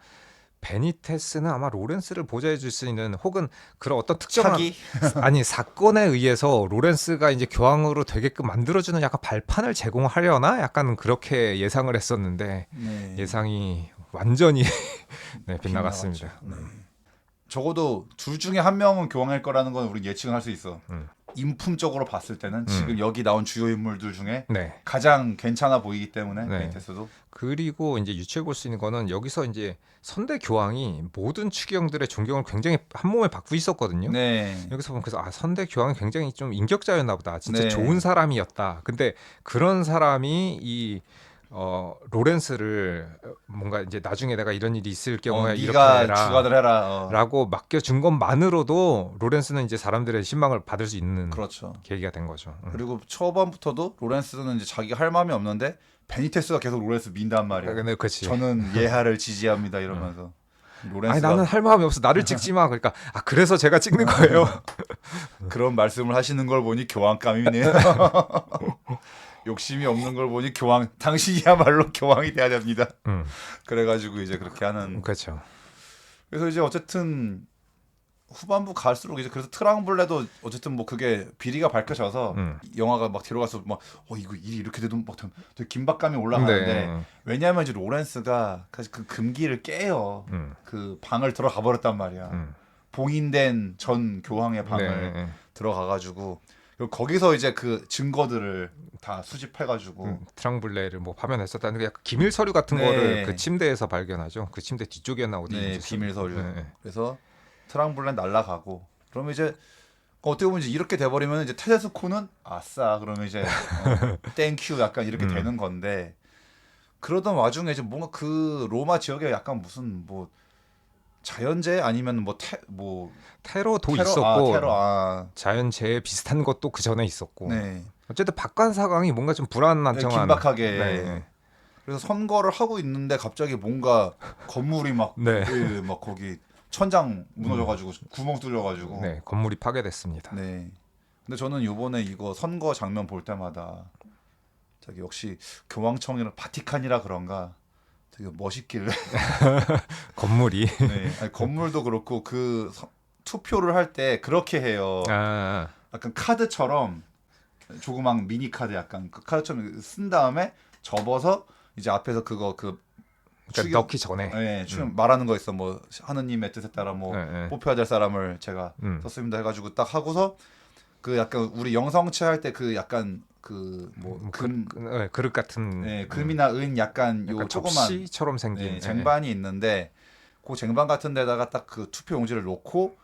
베니테스는 아마 로렌스를 보좌해 줄 수 있는 혹은 그런 어떤 특정한 차기. 아니 사건에 의해서 로렌스가 이제 교황으로 되게끔 만들어주는 약간 발판을 제공하려나 약간 그렇게 예상을 했었는데 네. 예상이 완전히 네, 빗나갔습니다. 네. 적어도 둘 중에 한 명은 교황일 거라는 건 우리 예측은 할 수 있어. 인품적으로 봤을 때는 지금 여기 나온 주요 인물들 중에 네. 가장 괜찮아 보이기 때문에 네. 베니테스도. 그리고 이제 유추해 볼 수 있는 거는 여기서 이제 선대 교황이 모든 추기경들의 존경을 굉장히 한 몸에 받고 있었거든요. 네. 여기서 보면 그래서 선대 교황이 굉장히 좀 인격자였나 보다. 진짜 네. 좋은 사람이었다. 근데 그런 사람이 이 로렌스를 뭔가 이제 나중에 내가 이런 일이 있을 경우에 이렇게 네가 해라. 주관을 해라. 라고 맡겨준 것만으로도 로렌스는 이제 사람들의 신망을 받을 수 있는 그렇죠. 계기가 된 거죠. 그리고 초반부터도 로렌스는 이제 자기가 할 마음이 없는데 베니테스가 계속 로렌스 민단 말이야. 근데 그치. 저는 예하를 지지합니다 이러면서 아니 로렌스가 나는 할 마음이 없어. 나를 찍지 마. 그러니까 그래서 제가 찍는 거예요. 그런 말씀을 하시는 걸 보니 교황감이네요. 욕심이 없는 걸 보니 교황 당신이야말로 교황이 돼야 됩니다. 그래가지고 이제 그렇게 하는. 그렇죠. 그래서 이제 어쨌든 후반부 갈수록 이제 그래서 트랑블레도 어쨌든 뭐 그게 비리가 밝혀져서 영화가 막 들어가서 막 이거 일이 이렇게 돼도 막 되게 긴박감이 올라가는데 네. 왜냐하면 이제 로렌스가 그 금기를 깨요. 그 방을 들어가 버렸단 말이야. 봉인된 전 교황의 방을 네. 들어가가지고 그리고 거기서 이제 그 증거들을 다 수집해가지고 트랑블레를 뭐 파면했었다는 게 약간 기밀 서류 같은 네. 거를 그 침대에서 발견하죠. 그 침대 뒤쪽이었나 어디 네, 있는지. 비밀 서류. 네. 그래서 트랑블레 날라가고 그러면 이제 어떻게 보면 이제 이렇게 돼버리면 이제 테데스코는 아싸 그러면 이제 땡큐 약간 이렇게 되는 건데 그러던 와중에 이제 뭔가 그 로마 지역에 약간 무슨 뭐 자연재해 아니면 뭐 테러도 테러 있었고 테러 자연재해 비슷한 것도 그 전에 있었고. 네. 어쨌든 박관 사강이 뭔가 좀 불안정한. 긴박하게. 네. 그래서 선거를 하고 있는데 갑자기 뭔가 건물이 막, 네. 막 거기 천장 무너져가지고 구멍 뚫려가지고. 네, 건물이 파괴됐습니다. 네. 근데 저는 이번에 이거 선거 장면 볼 때마다 저기 역시 교황청이랑 바티칸이라 그런가 되게 멋있길래. 건물이. 네. 아니, 건물도 그렇고 그 투표를 할 때 그렇게 해요. 아, 약간 카드처럼 조그만 미니 카드 약간 그 카드처럼 쓴 다음에 접어서 이제 앞에서 그러니까 넣기 전에. 네, 말하는 거 있어. 뭐 하느님의 뜻에 따라 뭐 네. 뽑혀야 될 사람을 제가 썼습니다 해가지고 딱 하고서 그 약간 우리 영성체 할 때 그 약간 그 뭐 네, 그릇 같은. 네, 금이나 은 약간 요 약간 조그만 접시처럼 생긴. 네, 쟁반이 있는데 그 쟁반 같은 데다가 딱 그 투표 용지를 놓고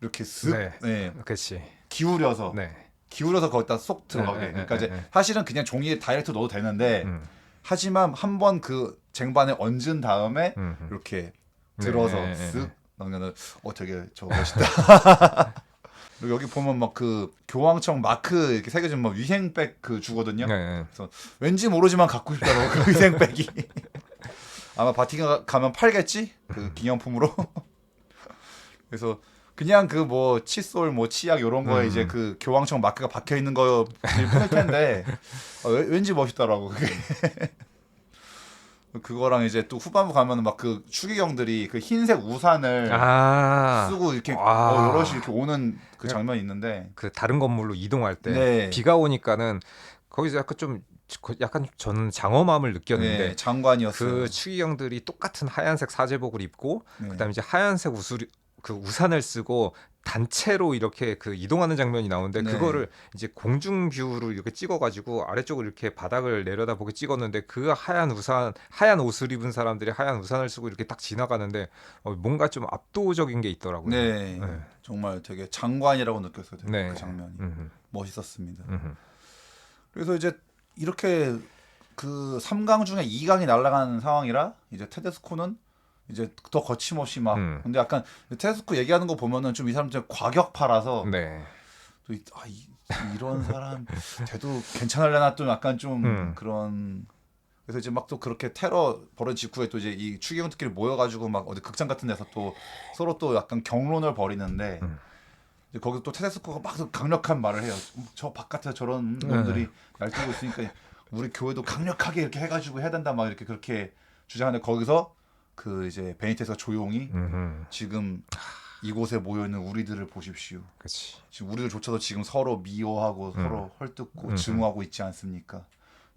이렇게 쓱 네. 네, 그렇지. 기울여서 네. 거기다 쏙 들어가게. 네, 그러니까 네, 이제 네. 사실은 그냥 종이에 다이렉트 넣어도 되는데 하지만 한 번 그 쟁반에 얹은 다음에 이렇게 들어서 네, 쓱 넣으면은 되게 저 멋있다. 그리고 여기 보면 막 그 교황청 마크 이렇게 새겨진 막 위생백 그 주거든요. 네. 그래서 왠지 모르지만 갖고 싶더라고 그 위생백이. 아마 바티칸 가면 팔겠지 그 기념품으로. 그래서 그냥 그 뭐 칫솔 뭐 치약 요런 거에 이제 그 교황청 마크가 박혀 있는 거일 뿐일 텐데 왠지 멋있더라고 그게. 그거랑 이제 또 후반부 가면은 막 그 추기경들이 그 흰색 우산을 쓰고 이렇게 여럿이 이렇게 오는 그 장면이 있는데 그 다른 건물로 이동할 때 네. 비가 오니까는 거기서 약간 저는 장엄함을 느꼈는데 네, 장관이었어요. 그 추기경들이 똑같은 하얀색 사제복을 입고 네. 그다음에 이제 하얀색 그 우산을 쓰고 단체로 이렇게 그 이동하는 장면이 나오는데 네. 그거를 이제 공중 뷰로 이렇게 찍어가지고 아래쪽으로 이렇게 바닥을 내려다보게 찍었는데 그 하얀 옷을 입은 사람들이 하얀 우산을 쓰고 이렇게 딱 지나가는데 뭔가 좀 압도적인 게 있더라고요. 네. 네. 정말 되게 장관이라고 느꼈어요. 되게 네. 그 장면이 멋있었습니다. 그래서 이제 이렇게 그 3강 중에 2강이 날아가는 상황이라 이제 테데스코는 이제 더 거침없이 막 근데 약간 테데스코 얘기하는 거 보면은 좀 이 사람 좀 과격파라서 네. 또 이런 사람 돼도 괜찮을려나 또 약간 좀 그런. 그래서 이제 막 또 그렇게 테러 벌어진 직후에 또 이제 이 추기경들끼리 모여가지고 막 어디 극장 같은 데서 또 서로 또 약간 경론을 벌이는데 이제 거기서 또 테데스코가 막 또 강력한 말을 해요. 저 바깥에 저런 놈들이 날뛰고 있으니까 우리 교회도 강력하게 이렇게 해가지고 해야 된다 막 이렇게 그렇게 주장하는데 거기서 그 이제 베니테스가 조용히 지금 이곳에 모여 있는 우리들을 보십시오. 그렇지. 지금 우리들조차도 지금 서로 미워하고 서로 헐뜯고 증오하고 있지 않습니까?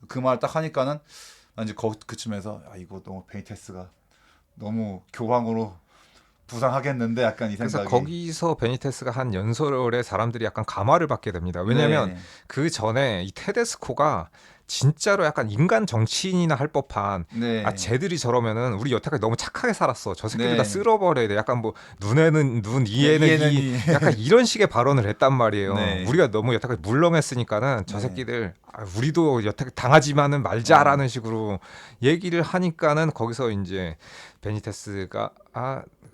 그 말 딱 하니까는 난 이제 그쯤에서 이거 너무 베니테스가 너무 교황으로 부상하겠는데 약간 이 그래서 생각이. 거기서 베니테스가 한 연설에 사람들이 약간 감화를 받게 됩니다. 왜냐하면 네. 그 전에 이 테데스코가 진짜로 약간 인간 정치인이나 할 법한 네. 쟤들이 저러면은 우리 여태까지 너무 착하게 살았어. 저 새끼들 네. 다 쓸어버려야 돼. 약간 뭐 눈에는 눈, 이에는 이에는 이. 약간 이런 식의 발언을 했단 말이에요. 네. 우리가 너무 여태까지 물렁했으니까는 저 네. 새끼들 우리도 여태 당하지만은 말자라는 식으로 얘기를 하니까는 거기서 이제 베니테스가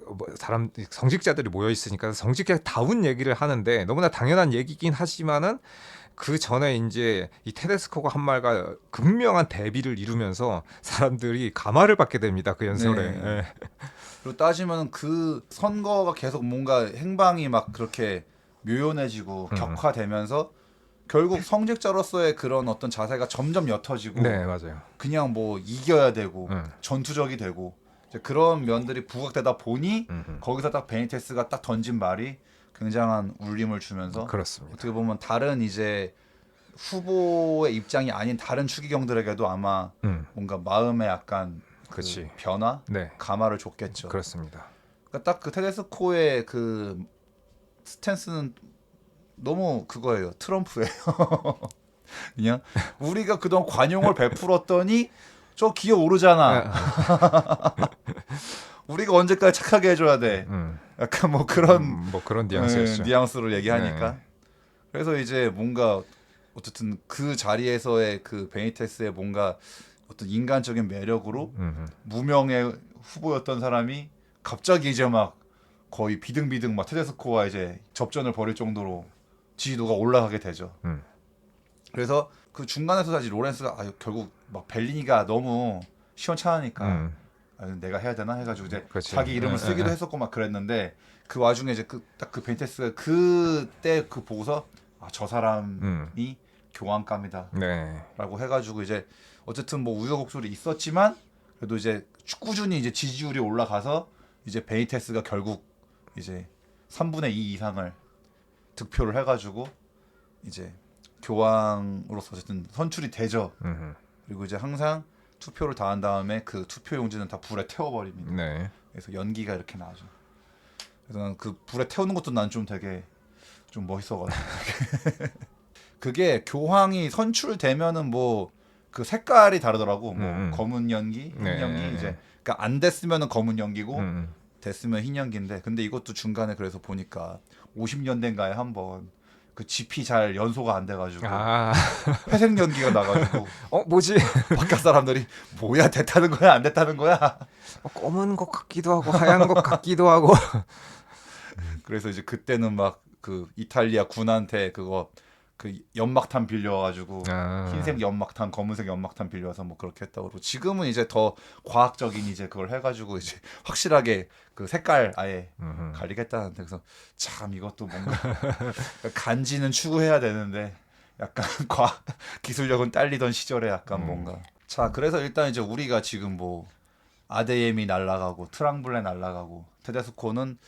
뭐 사람 성직자들이 모여 있으니까 성직자다운 얘기를 하는데 너무나 당연한 얘기긴 하지만은 그 전에 이제 이 테데스코가 한 말과 극명한 대비를 이루면서 사람들이 감화를 받게 됩니다. 그 연설에. 네. 예. 그리고 따지면 그 선거가 계속 뭔가 행방이 막 그렇게 묘연해지고 격화되면서 결국 성직자로서의 그런 어떤 자세가 점점 옅어지고 네, 맞아요. 그냥 뭐 이겨야 되고 음. 전투적이 되고 이제 그런 면들이 부각되다 보니 음. 거기서 딱 베니테스가 딱 던진 말이 굉장한 울림을 주면서 그렇습니다. 어떻게 보면 다른 이제 후보의 입장이 아닌 다른 추기경들에게도 아마 뭔가 마음에 약간 그 그치. 변화, 네, 감화를 줬겠죠. 그렇습니다. 그러니까 딱 그 테데스코의 그 스탠스는 너무 그거예요. 트럼프예요. 그냥 우리가 그동안 관용을 베풀었더니 저 기어 오르잖아. 우리가 언제까지 착하게 해줘야 돼. 약간 뭐 그런 뭐 그런 뉘앙스였죠. 뉘앙스로 얘기하니까. 네. 그래서 이제 뭔가 어쨌든 그 자리에서의 그 베니테스의 뭔가 어떤 인간적인 매력으로 무명의 후보였던 사람이 갑자기 이제 막 거의 비등비등 막 테데스코와 이제 접전을 벌일 정도로 지지도가 올라가게 되죠. 그래서 그 중간에서 사실 로렌스가 결국 막 벨리니가 너무 시원찮으니까 내가 해야 되나 해가지고 이제 그치. 자기 이름을 쓰기도 했었고 막 그랬는데 그 와중에 이제 딱 그 베니테스가 그때 그 보고서 저 사람이 교환감이다라고 네. 해가지고 이제 어쨌든 뭐 우여곡절이 있었지만 그래도 이제 꾸준히 이제 지지율이 올라가서 이제 베니테스가 결국 이제 3분의 2 이상을 득표를 해가지고 이제 교황으로서 어쨌든 선출이 되죠. 그리고 이제 항상 투표를 다 한 다음에 그 투표 용지는 다 불에 태워버립니다. 네. 그래서 연기가 이렇게 나죠. 그래서 난 그 불에 태우는 것도 난 좀 되게 좀 멋있어가지고 그게 교황이 선출되면은 뭐 그 색깔이 다르더라고. 뭐 검은 연기, 흰 네. 연기 이제 그러니까 안 됐으면은 검은 연기고 됐으면 흰 연기인데 근데 이것도 중간에 그래서 보니까 50년대인가에 한번 그 GP 잘 연소가 안 돼가지고 회색 연기가 나가지고 뭐지? 바깥 사람들이 뭐야 됐다는 거야 안 됐다는 거야. 검은 것 같기도 하고 하얀 것 같기도 하고. 그래서 이제 그때는 막 그 이탈리아 군한테 그거 그 연막탄 빌려가지고 흰색 연막탄, 검은색 연막탄 빌려서 뭐 그렇게 했다고 그러고 지금은 이제 더 과학적인 이제 그걸 해가지고 이제 확실하게 그 색깔 아예 가리겠다는데 그래서 참 이것도 뭔가 간지는 추구해야 되는데 약간 기술력은 딸리던 시절에 약간 뭔가 자 그래서 일단 이제 우리가 지금 뭐 아데엠이 날라가고 트랑블레 날라가고 테데스코는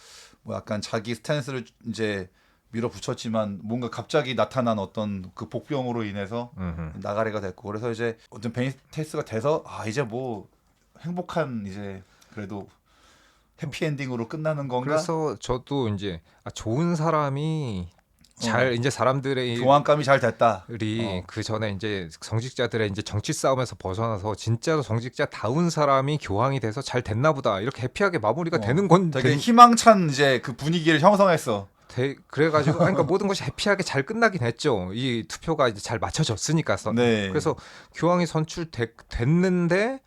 뭐 약간 자기 스탠스를 이제 밀어붙였지만 뭔가 갑자기 나타난 어떤 그 복병으로 인해서 나가리가 됐고 그래서 이제 어떤 베니테스가 돼서 이제 뭐 행복한 이제 그래도 해피엔딩으로 끝나는 건가? 그래서 저도 이제 좋은 사람이 잘 이제 사람들의 교환감이 잘 됐다. 그 전에 이제 성직자들의 이제 정치 싸움에서 벗어나서 진짜로 성직자다운 사람이 교황이 돼서 잘 됐나 보다 이렇게 해피하게 마무리가 되는 건 되게 희망찬 이제 그 분위기를 형성했어. 그래가지고 그러니까 모든 것이 해피하게 잘 끝나긴 했죠. 이 투표가 이제 잘 맞춰졌으니까. 네. 그래서 교황이 선출됐는데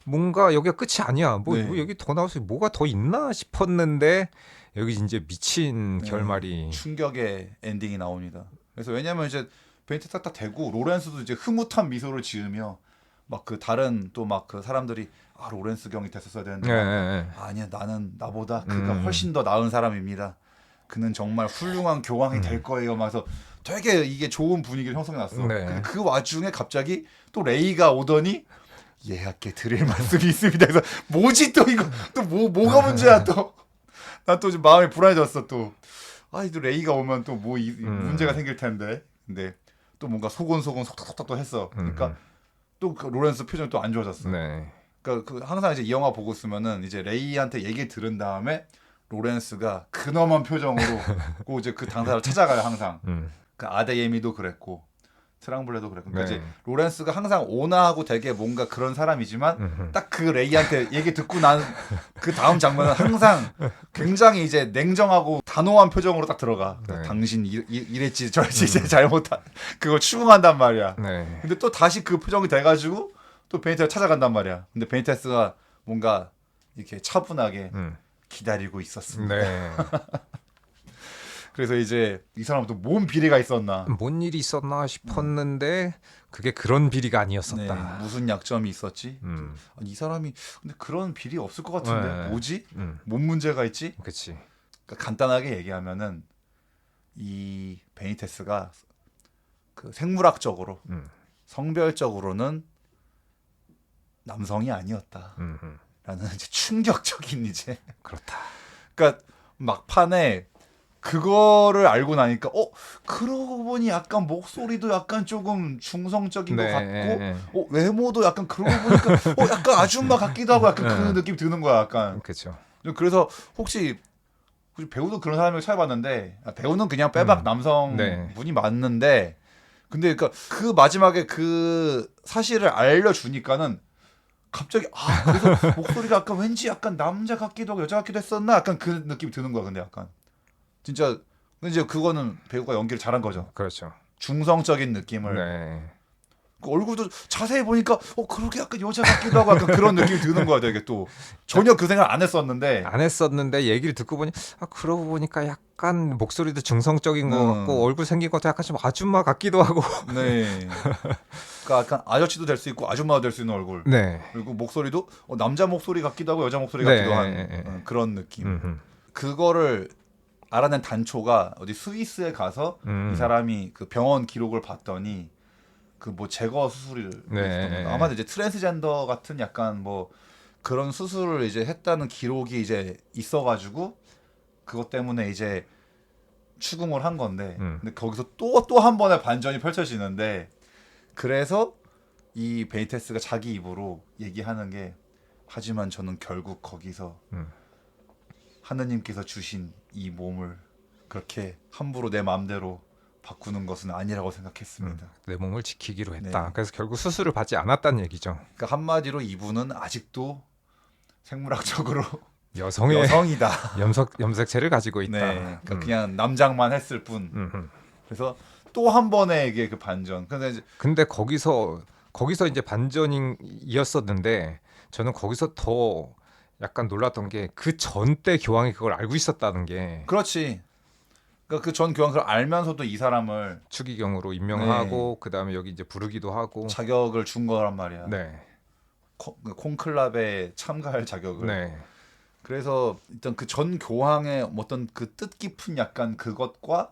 뭔가 여기가 끝이 아니야. 뭐 여기 더 나올 수 뭐가 더 있나 싶었는데 여기 이제 미친 결말이 충격의 엔딩이 나옵니다. 그래서 왜냐면 이제 베니테스 딱 되고 로렌스도 이제 흐뭇한 미소를 지으며 막 그 다른 또 막 그 사람들이 로렌스 경이 됐었어야 되는데 아니야 나는 나보다 그가 훨씬 더 나은 사람입니다. 그는 정말 훌륭한 교황이 될 거예요. 그래서 되게 이게 좋은 분위기를 형성해놨어. 근데 그 와중에 갑자기 또 레이가 오더니 예약께 드릴 말씀이 있습니다. 그래서 뭐지 또 이거 또 뭐가 문제야 또. 난 또 마음이 불안해졌어 또. 또 레이가 오면 또 뭐 문제가 생길 텐데. 근데 또 뭔가 소곤소곤 속닥속닥 또 했어. 그러니까 또 그 로렌스 표정이 또 안 좋아졌어. 그러니까 그 항상 이제 이 영화 보고 있으면은 이제 레이한테 얘기 들은 다음에 로렌스가 근엄한 표정으로 고 이제 그 당사자를 찾아가요 항상. 그 아데예미도 그랬고 트랑블레도 그래. 그러니까 네. 이제 로렌스가 항상 온화하고 되게 뭔가 그런 사람이지만 음흠. 딱 그 레이한테 얘기 듣고 난 그 다음 장면은 항상 굉장히 이제 냉정하고 단호한 표정으로 딱 들어가. 네. 당신 이랬지 저랬지 이제 잘못한 그걸 추궁한단 말이야. 네. 근데 또 다시 그 표정이 돼가지고 또 베니테스가 찾아간단 말이야. 근데 베니테스가 뭔가 이렇게 차분하게 기다리고 있었습니다. 네. 그래서 이제 이 사람도 뭔 비리가 있었나. 뭔 일이 있었나 싶었는데 그게 그런 비리가 네, 아니었었다. 무슨 약점이 있었지? 아니, 이 사람이 근데 그런 비리 없을 것 같은데 네. 뭐지? 뭔 문제가 있지? 그렇지. 그러니까 간단하게 얘기하면은 이 베니테스가 그 생물학적으로 성별적으로는 남성이 아니었다라는 이제 충격적인 이제 그렇다. 그러니까 막판에 그거를 알고 나니까 그러고 보니 약간 목소리도 약간 조금 중성적인 것 같고 외모도 약간 그러고 보니까 약간 아줌마 같기도 하고 약간 그 느낌 드는 거야 약간. 그렇죠. 그래서 혹시 배우도 그런 사람을 찾아봤는데 배우는 그냥 빼박 남성 네. 분이 맞는데 근데 그러니까 그 마지막에 그 사실을 알려주니까는 갑자기 그래서 목소리가 약간 왠지 약간 남자 같기도 하고 여자 같기도 했었나 약간 그 느낌이 드는 거야. 근데 약간 진짜 근데 이제 그거는 배우가 연기를 잘한 거죠. 그렇죠. 중성적인 느낌을. 네. 그 얼굴도 자세히 보니까 그렇게 약간 여자 같기도 하고 약간 그런 느낌이 드는 거야. 되게 또 전혀 그 생각 안 했었는데. 안 했었는데 얘기를 듣고 보니 그러고 보니까 약간 목소리도 중성적인 것 같고 얼굴 생긴 것도 약간 좀 아줌마 같기도 하고. 네. 그러니까 약간 아저씨도 될 수 있고 아줌마도 될 수 있는 얼굴. 네. 그리고 목소리도 남자 목소리 같기도 하고 여자 목소리 네. 같기도 한 그런 느낌. 음흠. 그거를 알아낸 단초가 어디 스위스에 가서 이 사람이 그 병원 기록을 봤더니 그 뭐 제거 수술을 네. 아마 이제 트랜스젠더 같은 약간 뭐 그런 수술을 이제 했다는 기록이 이제 있어가지고 그것 때문에 이제 추궁을 한 건데 근데 거기서 또 한 번의 반전이 펼쳐지는데 그래서 이 베니테스가 자기 입으로 얘기하는 게 하지만 저는 결국 거기서 하느님께서 주신 이 몸을 그렇게 함부로 내 마음대로 바꾸는 것은 아니라고 생각했습니다. 내 몸을 지키기로 했다. 네. 그래서 결국 수술을 받지 않았다는 얘기죠. 그러니까 한마디로 이분은 아직도 생물학적으로 여성의 여성이다. 염색체를 가지고 있다. 네, 그러니까 그냥 남장만 했을 뿐. 그래서 또 한 번의 이게 그 반전. 근데 거기서 이제 반전이었었는데 저는 거기서 더 약간 놀랐던 게 그 전 때 교황이 그걸 알고 있었다는 게 그렇지. 그러니까 그 전 교황 그걸 알면서도 이 사람을 추기경으로 임명하고 그다음에 여기 이제 부르기도 하고 자격을 준 거란 말이야. 네. 콩클럽에 참가할 자격을. 네. 그래서 일단 그 전 교황의 어떤 그 뜻깊은 약간 그것과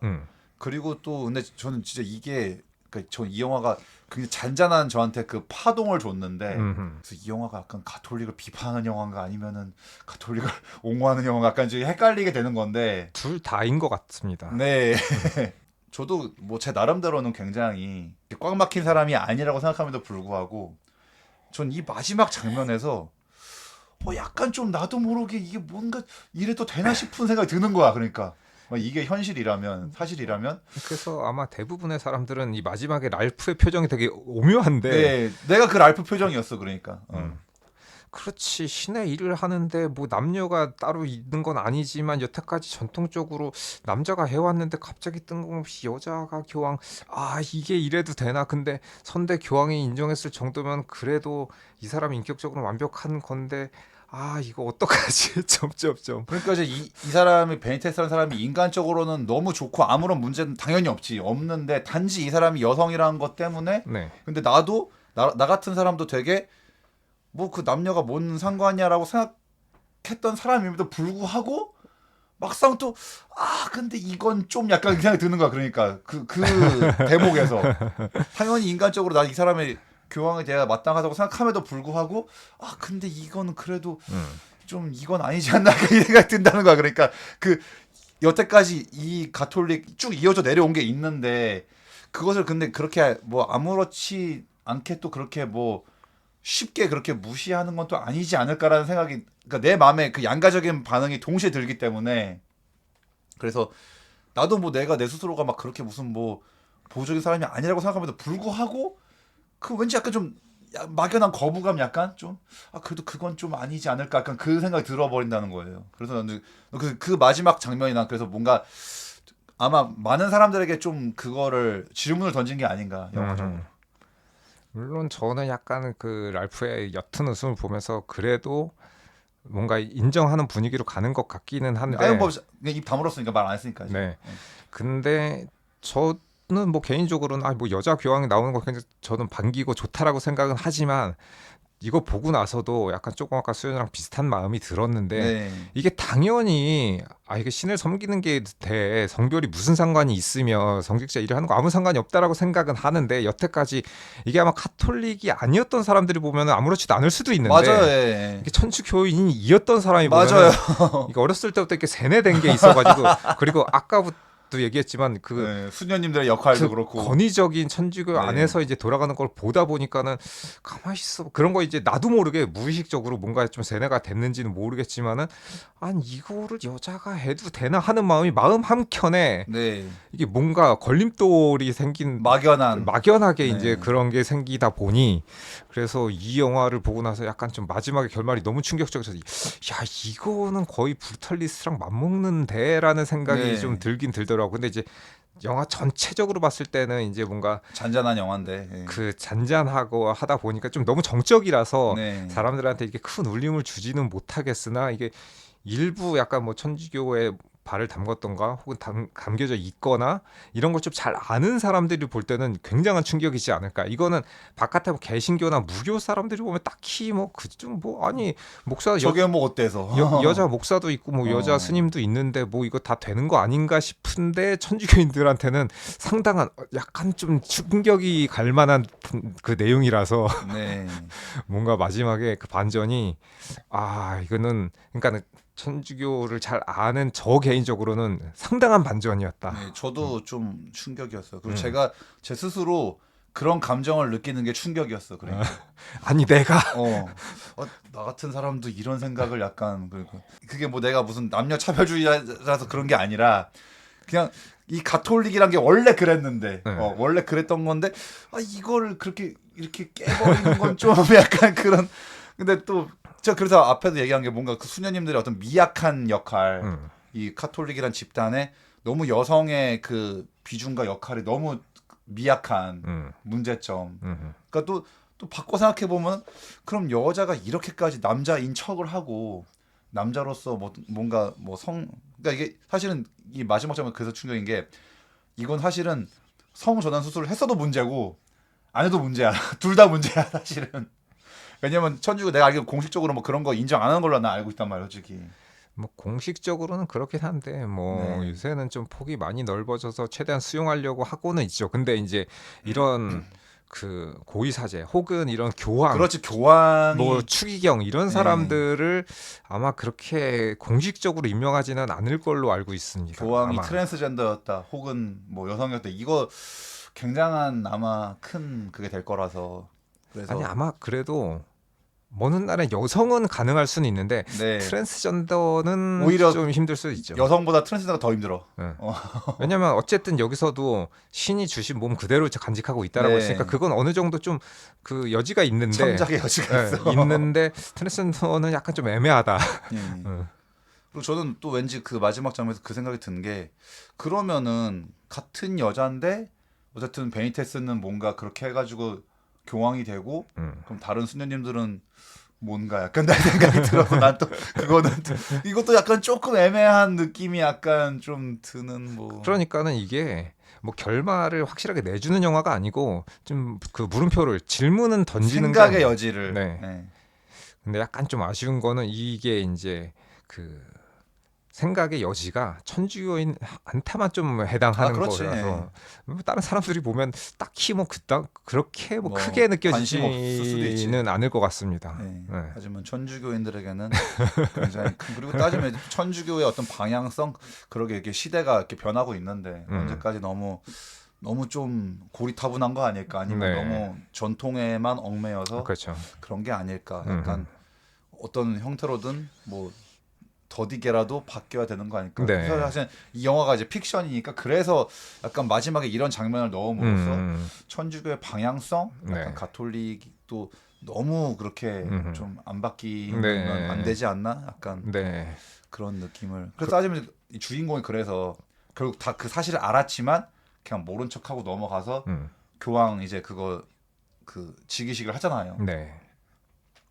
그리고 또 근데 저는 진짜 이게 그러니까 저 이 영화가 굉장히 잔잔한 저한테 그 파동을 줬는데 그래서 이 영화가 약간 가톨릭을 비판하는 영화인가 아니면은 가톨릭을 옹호하는 영화가 약간 좀 헷갈리게 되는 건데 둘 다인 것 같습니다. 네. 저도 뭐 제 나름대로는 굉장히 꽉 막힌 사람이 아니라고 생각함에도 불구하고 전 이 마지막 장면에서 약간 좀 나도 모르게 이게 뭔가 이래도 되나 싶은 생각이 드는 거야. 그러니까 이게 현실이라면 사실이라면 그래서 아마 대부분의 사람들은 이 마지막에 랄프의 표정이 되게 오묘한데 네, 내가 그 랄프 표정이었어. 그러니까 그렇지 신의 일을 하는데 뭐 남녀가 따로 있는 건 아니지만 여태까지 전통적으로 남자가 해왔는데 갑자기 뜬금없이 여자가 교황 이게 이래도 되나 근데 선대 교황이 인정했을 정도면 그래도 이 사람이 인격적으로 완벽한 건데 이거 어떡하지 점점점 그러니까 이제 이 사람이 베니테스라는 사람이 인간적으로는 너무 좋고 아무런 문제는 당연히 없는데 단지 이 사람이 여성이라는 것 때문에 네. 근데 나도 나 같은 사람도 되게 뭐 그 남녀가 뭔 상관이야라고 생각했던 사람임에도 불구하고 막상 또 근데 이건 좀 약간 생각이 드는 거야. 그러니까 그 대목에서 당연히 인간적으로 나 이 사람의 교황에 대해 마땅하다고 생각함에도 불구하고 근데 이건 그래도 좀 이건 아니지 않나 이 생각이 든다는 거야. 그러니까 그 여태까지 이 가톨릭 쭉 이어져 내려온 게 있는데 그것을 근데 그렇게 뭐 아무렇지 않게 또 그렇게 뭐 쉽게 그렇게 무시하는 건 또 아니지 않을까라는 생각이 그러니까 내 마음에 그 양가적인 반응이 동시에 들기 때문에 그래서 나도 뭐 내가 내 스스로가 막 그렇게 무슨 뭐 보수적인 사람이 아니라고 생각함에도 불구하고 그 왠지 약간 좀 막연한 거부감 약간 좀 그래도 그건 좀 아니지 않을까 약간 그 생각이 들어버린다는 거예요. 그래서 나는 그 마지막 장면이 난 그래서 뭔가 아마 많은 사람들에게 좀 그거를 질문을 던진 게 아닌가 영화적으로. 물론 저는 약간 그 랄프의 옅은 웃음을 보면서 그래도 뭔가 인정하는 분위기로 가는 것 같기는 아유 한데 뭐 그냥 입 다물었으니까 말 안 했으니까 지금. 네. 근데 저는 뭐 개인적으로는 뭐 여자 교황이 나오는 거 굉장히 저는 반기고 좋다라고 생각은 하지만 이거 보고 나서도 약간 조금 아까 수연이랑 비슷한 마음이 들었는데 네. 이게 당연히 이게 신을 섬기는 게 돼 성별이 무슨 상관이 있으며 성직자 일을 하는 거 아무 상관이 없다라고 생각은 하는데 여태까지 이게 아마 카톨릭이 아니었던 사람들이 보면 아무렇지도 않을 수도 맞아요. 있는데 예. 이게 천주교인이었던 사람이 맞아요. 보면 이게 어렸을 때부터 이렇게 세뇌된 게 있어가지고 그리고 아까부터 얘기했지만 네, 수녀님들의 역할도 그 그렇고. 권위적인 천주교 네. 안에서 이제 돌아가는 걸 보다 보니까는 가만히 있어 그런 거 이제 나도 모르게 무의식적으로 뭔가 좀 세뇌가 됐는지는 모르겠지만은 아니 이거를 여자가 해도 되나 하는 마음 한켠에 네. 이게 뭔가 걸림돌이 생긴 막연한. 막연하게 네. 이제 그런 게 생기다 보니 그래서 이 영화를 보고 나서 약간 좀 마지막에 결말이 너무 충격적이어서 야 이거는 거의 브루탈리스트랑 맞먹는데라는 생각이 네. 좀 들긴 들더라고. 근데 이제 영화 전체적으로 봤을 때는 이제 뭔가 잔잔한 영화인데. 예. 그 잔잔하고 하다 보니까 좀 너무 정적이라서 네. 사람들한테 이렇게 큰 울림을 주지는 못하겠으나 이게 일부 약간 뭐 천주교의 발을 담궜던가 혹은 감겨져 있거나 이런 걸 좀 잘 아는 사람들이 볼 때는 굉장한 충격이지 않을까. 이거는 바깥에 뭐 개신교나 무교 사람들이 보면 딱히 뭐 그 좀 뭐 아니 목사 저게 뭐 어때서? 여자 목사도 있고 뭐 여자 어. 스님도 있는데 뭐 이거 다 되는 거 아닌가 싶은데 천주교인들한테는 상당한 약간 좀 충격이 갈 만한 그 내용이라서 네. 뭔가 마지막에 그 반전이 이거는 그러니까는 천주교를 잘 아는 저 개인적으로는 상당한 반전이었다. 네, 저도 좀 충격이었어요. 그리고 음. 제가 제 스스로 그런 감정을 느끼는 게 충격이었어. 그러니까. 아니 내가 나 같은 사람도 이런 생각을 약간 그게 뭐 내가 무슨 남녀 차별주의라서 그런 게 아니라 그냥 이 가톨릭이란 게 원래 그랬는데 네. 원래 그랬던 건데 이거를 그렇게 이렇게 깨버리는 건 좀 약간 그런. 근데 또 제가 그래서 앞에도 얘기한 게 뭔가 그 수녀님들의 어떤 미약한 역할, 이 카톨릭이란 집단에 너무 여성의 그 비중과 역할이 너무 미약한 문제점. 그러니까 또 바꿔 생각해 보면 그럼 여자가 이렇게까지 남자인 척을 하고 남자로서 뭔가 그러니까 이게 사실은 이 마지막 장면 그래서 충격인 게 이건 사실은 성전환 수술을 했어도 문제고 안 해도 문제야. 둘 다 문제야 사실은. 왜냐면 천주교 내가 알기로 공식적으로 뭐 그런 거 인정 안 하는 걸로 나 알고 있단 말이야 솔직히. 뭐 공식적으로는 그렇긴 한데 뭐 네. 요새는 좀 폭이 많이 넓어져서 최대한 수용하려고 하고는 있죠. 근데 이제 이런 그 고위사제 혹은 이런 교황 그렇지 교황이 뭐 추기경 이런 네. 사람들을 아마 그렇게 공식적으로 임명하지는 않을 걸로 알고 있습니다. 교황이 아마. 트랜스젠더였다 혹은 뭐 여성이었다 이거 굉장한 아마 큰 그게 될 거라서 그래서 아니 아마 그래도 먼 훗날에 여성은 가능할 수는 있는데 네. 트랜스젠더는 오히려 좀 힘들 수 있죠. 여성보다 트랜스젠더가 더 힘들어. 네. 왜냐면 어쨌든 여기서도 신이 주신 몸 그대로 간직하고 있다라고 네. 했으니까 그건 어느 정도 좀 그 여지가 있는데 참작의 여지가 있어. 있는데 트랜스젠더는 약간 좀 애매하다. 예. 그리고 저는 또 왠지 그 마지막 장면에서 그 생각이 든 게 그러면은 같은 여잔데 어쨌든 베니테스는 뭔가 그렇게 해가지고 교황이 되고 그럼 다른 수녀님들은 뭔가 약간 내 생각이 들어서 난 또 그거는 이것도 약간 조금 애매한 느낌이 약간 좀 드는 뭐 그러니까는 이게 뭐 결말을 확실하게 내주는 영화가 아니고 좀 그 물음표를 질문은 던지는 생각의 거. 여지를. 네. 네. 근데 약간 좀 아쉬운 거는 이게 이제 그 생각의 여지가 천주교인한테만 좀 해당하는 그렇지. 거라서 뭐 다른 사람들이 보면 딱히 뭐 그닥 그렇게 뭐 뭐 크게 관심 없을 수도 있지. 느껴지지는 않을 것 같습니다. 네. 네. 하지만 천주교인들에게는 굉장히 큰 그리고 따지면 천주교의 어떤 방향성 그러게 이렇게 시대가 이렇게 변하고 있는데 언제까지 너무 좀 고리타분한 거 아닐까 아니면 네. 너무 전통에만 얽매여서 그렇죠. 그런 게 아닐까 약간 어떤 형태로든 뭐 더디게라도 바뀌어야 되는 거 아닐까. 네. 그래서 사실 이 영화가 이제 픽션이니까 그래서 약간 마지막에 이런 장면을 넣음으로써 천주교의 방향성, 약간 네. 가톨릭도 너무 그렇게 좀 안 바뀌면 네. 안 되지 않나? 약간 네. 그런 느낌을. 그래서 따지면 이 주인공이 그래서 결국 다 그 사실을 알았지만 그냥 모른 척하고 넘어가서 교황 이제 그거 그 즉위식을 하잖아요. 네.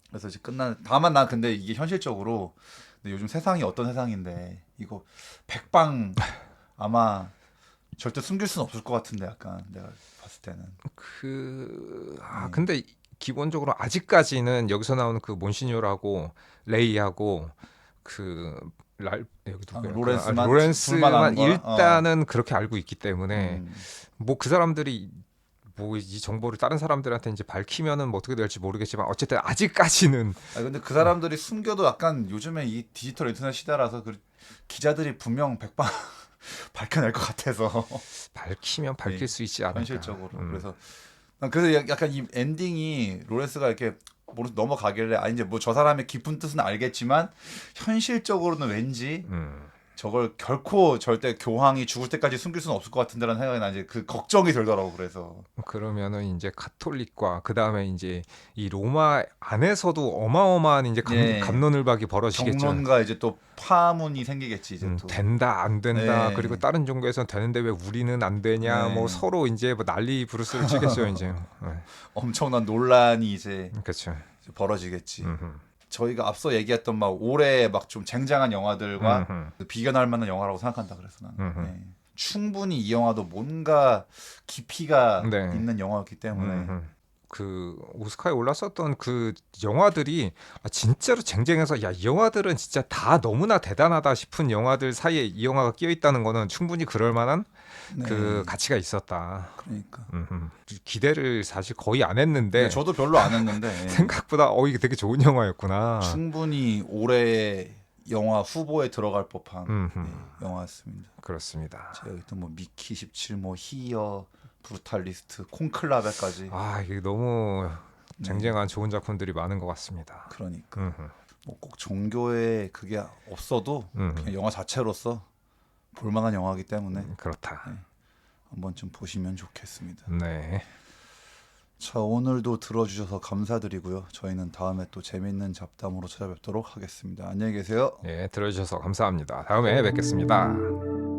그래서 이제 다만 난 근데 이게 현실적으로 근데 요즘 세상이 어떤 세상인데 이거 백방 아마 절대 숨길 수는 없을 것 같은데 약간 내가 봤을 때는. 근데 기본적으로 아직까지는 여기서 나오는 그 몬시뇨라고 레이하고 여기 누구야? 로렌스만 로렌스만 불만하는 거야? 일단은 그렇게 알고 있기 때문에 음. 뭐 그 사람들이 뭐 이 정보를 다른 사람들한테 이제 밝히면은 뭐 어떻게 될지 모르겠지만 어쨌든 아직까지는 근데 그 사람들이 숨겨도 약간 요즘에 이 디지털 인터넷 시대라서 그 기자들이 분명 백방 밝혀낼 것 같아서 밝히면 밝힐 수 있지 않을까. 현실적으로. 그래서 난 그래서 약간 이 엔딩이 로렌스가 이렇게 넘어가길래 이제 뭐 저 사람의 깊은 뜻은 알겠지만 현실적으로는 왠지 저걸 결코 절대 교황이 죽을 때까지 숨길 수는 없을 것 같은데라는 생각이 나 이제 그 걱정이 들더라고. 그래서 그러면은 이제 카톨릭과 그 다음에 이제 이 로마 안에서도 어마어마한 이제 갑론을박이 벌어지겠죠. 정론과 이제 또 파문이 생기겠지 이제 또. 된다 안 된다. 네. 그리고 다른 종교에서는 되는데 왜 우리는 안 되냐. 네. 뭐 서로 이제 뭐 난리 부르스를 치겠죠 이제. 엄청난 논란이 이제 그렇죠. 벌어지겠지. 저희가 앞서 얘기했던 막 올해 막 좀 쟁쟁한 영화들과 비견할 만한 영화라고 생각한다 그래서 나는. 네. 충분히 이 영화도 뭔가 깊이가 네. 있는 영화였기 때문에 그 오스카에 올랐었던 그 영화들이 진짜로 쟁쟁해서 이 영화들은 진짜 다 너무나 대단하다 싶은 영화들 사이에 이 영화가 끼어 있다는 거는 충분히 그럴 만한 그 가치가 있었다. 그러니까 기대를 사실 거의 안 했는데 저도 별로 안 했는데 생각보다 이게 되게 좋은 영화였구나. 충분히 올해의 영화 후보에 들어갈 법한 영화였습니다. 그렇습니다. 제가 여기 또 뭐 미키 17, 뭐 히어, 브루탈리스트, 콘클라베까지. 이게 너무 쟁쟁한 좋은 작품들이 많은 것 같습니다. 그러니까 뭐 꼭 종교에 그게 없어도 그냥 영화 자체로서 볼만한 영화이기 때문에 그렇다. 한번 좀 보시면 좋겠습니다. 네. 자, 오늘도 들어주셔서 감사드리고요. 저희는 다음에 또 재밌는 잡담으로 찾아뵙도록 하겠습니다. 안녕히 계세요. 들어주셔서 감사합니다. 다음에 뵙겠습니다.